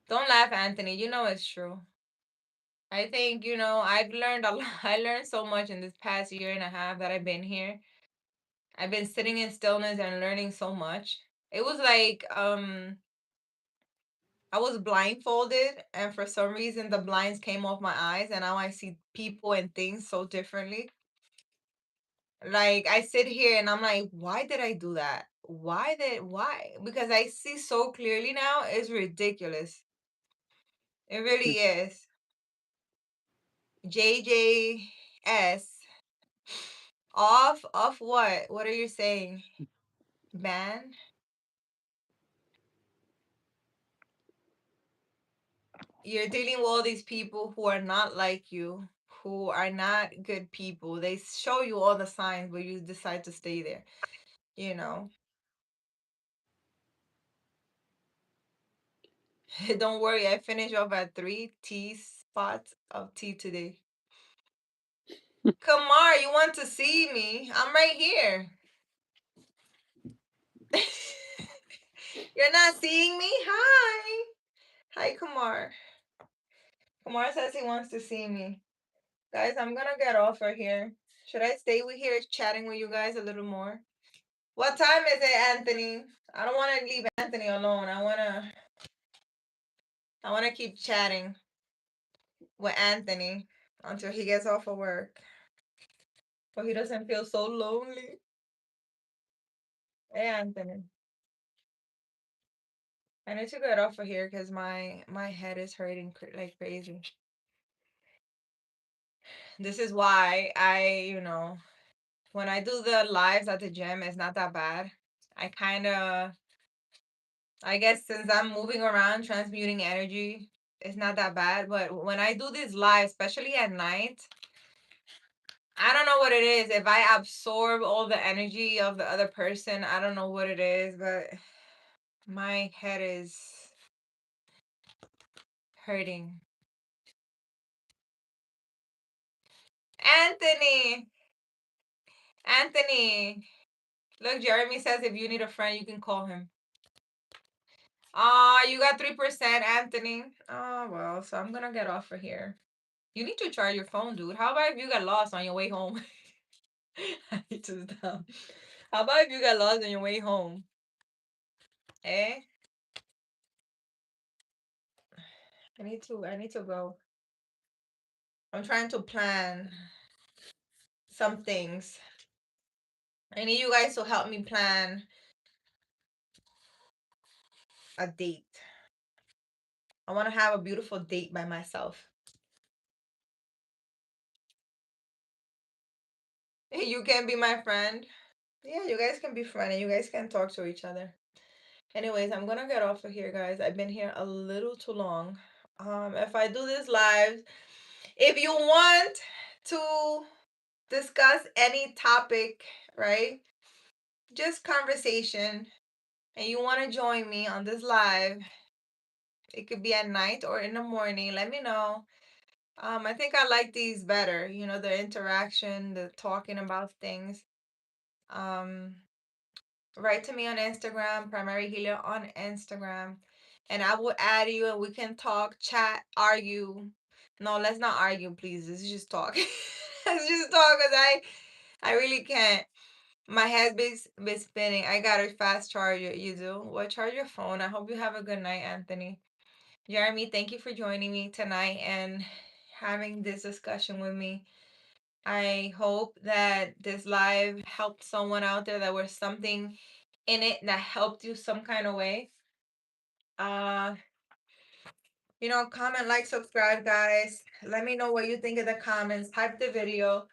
Don't laugh, Anthony. You know it's true. I think, you know, I've learned a lot. I learned so much in this past year and a half that I've been here. I've been sitting in stillness and learning so much. It was like I was blindfolded and for some reason the blinds came off my eyes and now I see people and things so differently. Like I sit here and I'm like, why did I do that? Why? Because I see so clearly now, it's ridiculous. It really is. JJS. Off what? What are you saying? Ban? you're dealing with all these people who are not like you, who are not good people. They show you all the signs, but you decide to stay there, you know. Don't worry, I finished off at 3 teaspots of tea today. Kamar, you want to see me? I'm right here. You're not seeing me? Hi. Hi, Kamar. Kamar says he wants to see me. Guys, I'm gonna get off right here. Should I stay with here chatting with you guys a little more? What time is it, Anthony? I don't want to leave Anthony alone. I wanna keep chatting with Anthony until he gets off of work. So he doesn't feel so lonely. Hey, Anthony. I need to get off of here because my head is hurting like crazy. This is why when I do the lives at the gym, it's not that bad. I guess since I'm moving around, transmuting energy, it's not that bad. But when I do these lives, especially at night, I don't know what it is. If I absorb all the energy of the other person, I don't know what it is, but my head is hurting. Anthony, Anthony. Look, Jeremy says if you need a friend, you can call him. You got 3%, Anthony. Oh, well, so I'm gonna get off of here. You need to charge your phone, dude. How about if you got lost on your way home? I need to stop. How about if you got lost on your way home? Eh? I need to go. I'm trying to plan some things. I need you guys to help me plan a date. I want to have a beautiful date by myself. You can be my friend. Yeah, you guys can be friends and you guys can talk to each other. Anyways, I'm gonna get off of here, guys. I've been here a little too long. If I do this live, if you want to discuss any topic, right? Just conversation, and you want to join me on this live, it could be at night or in the morning. Let me know. I think I like these better. The interaction, the talking about things. Um, Write to me on Instagram, Primary Healer on Instagram, and I will add you and we can talk, chat, argue. No, let's not argue, please. Let's just talk. Let's just talk because I really can't. My head's been spinning. I got a fast charger. You do? Well, charge your phone. I hope you have a good night, Anthony. Jeremy, thank you for joining me tonight and having this discussion with me. I hope that this live helped someone out there, that was something in it that helped you some kind of way. Uh, comment, like, subscribe, guys. Let me know what you think in the comments. Type the video.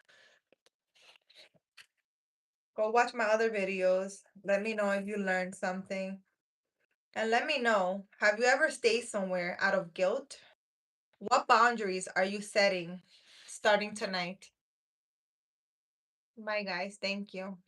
Go watch my other videos. Let me know if you learned something. And let me know, have you ever stayed somewhere out of guilt? What boundaries are you setting starting tonight? Bye, guys. Thank you.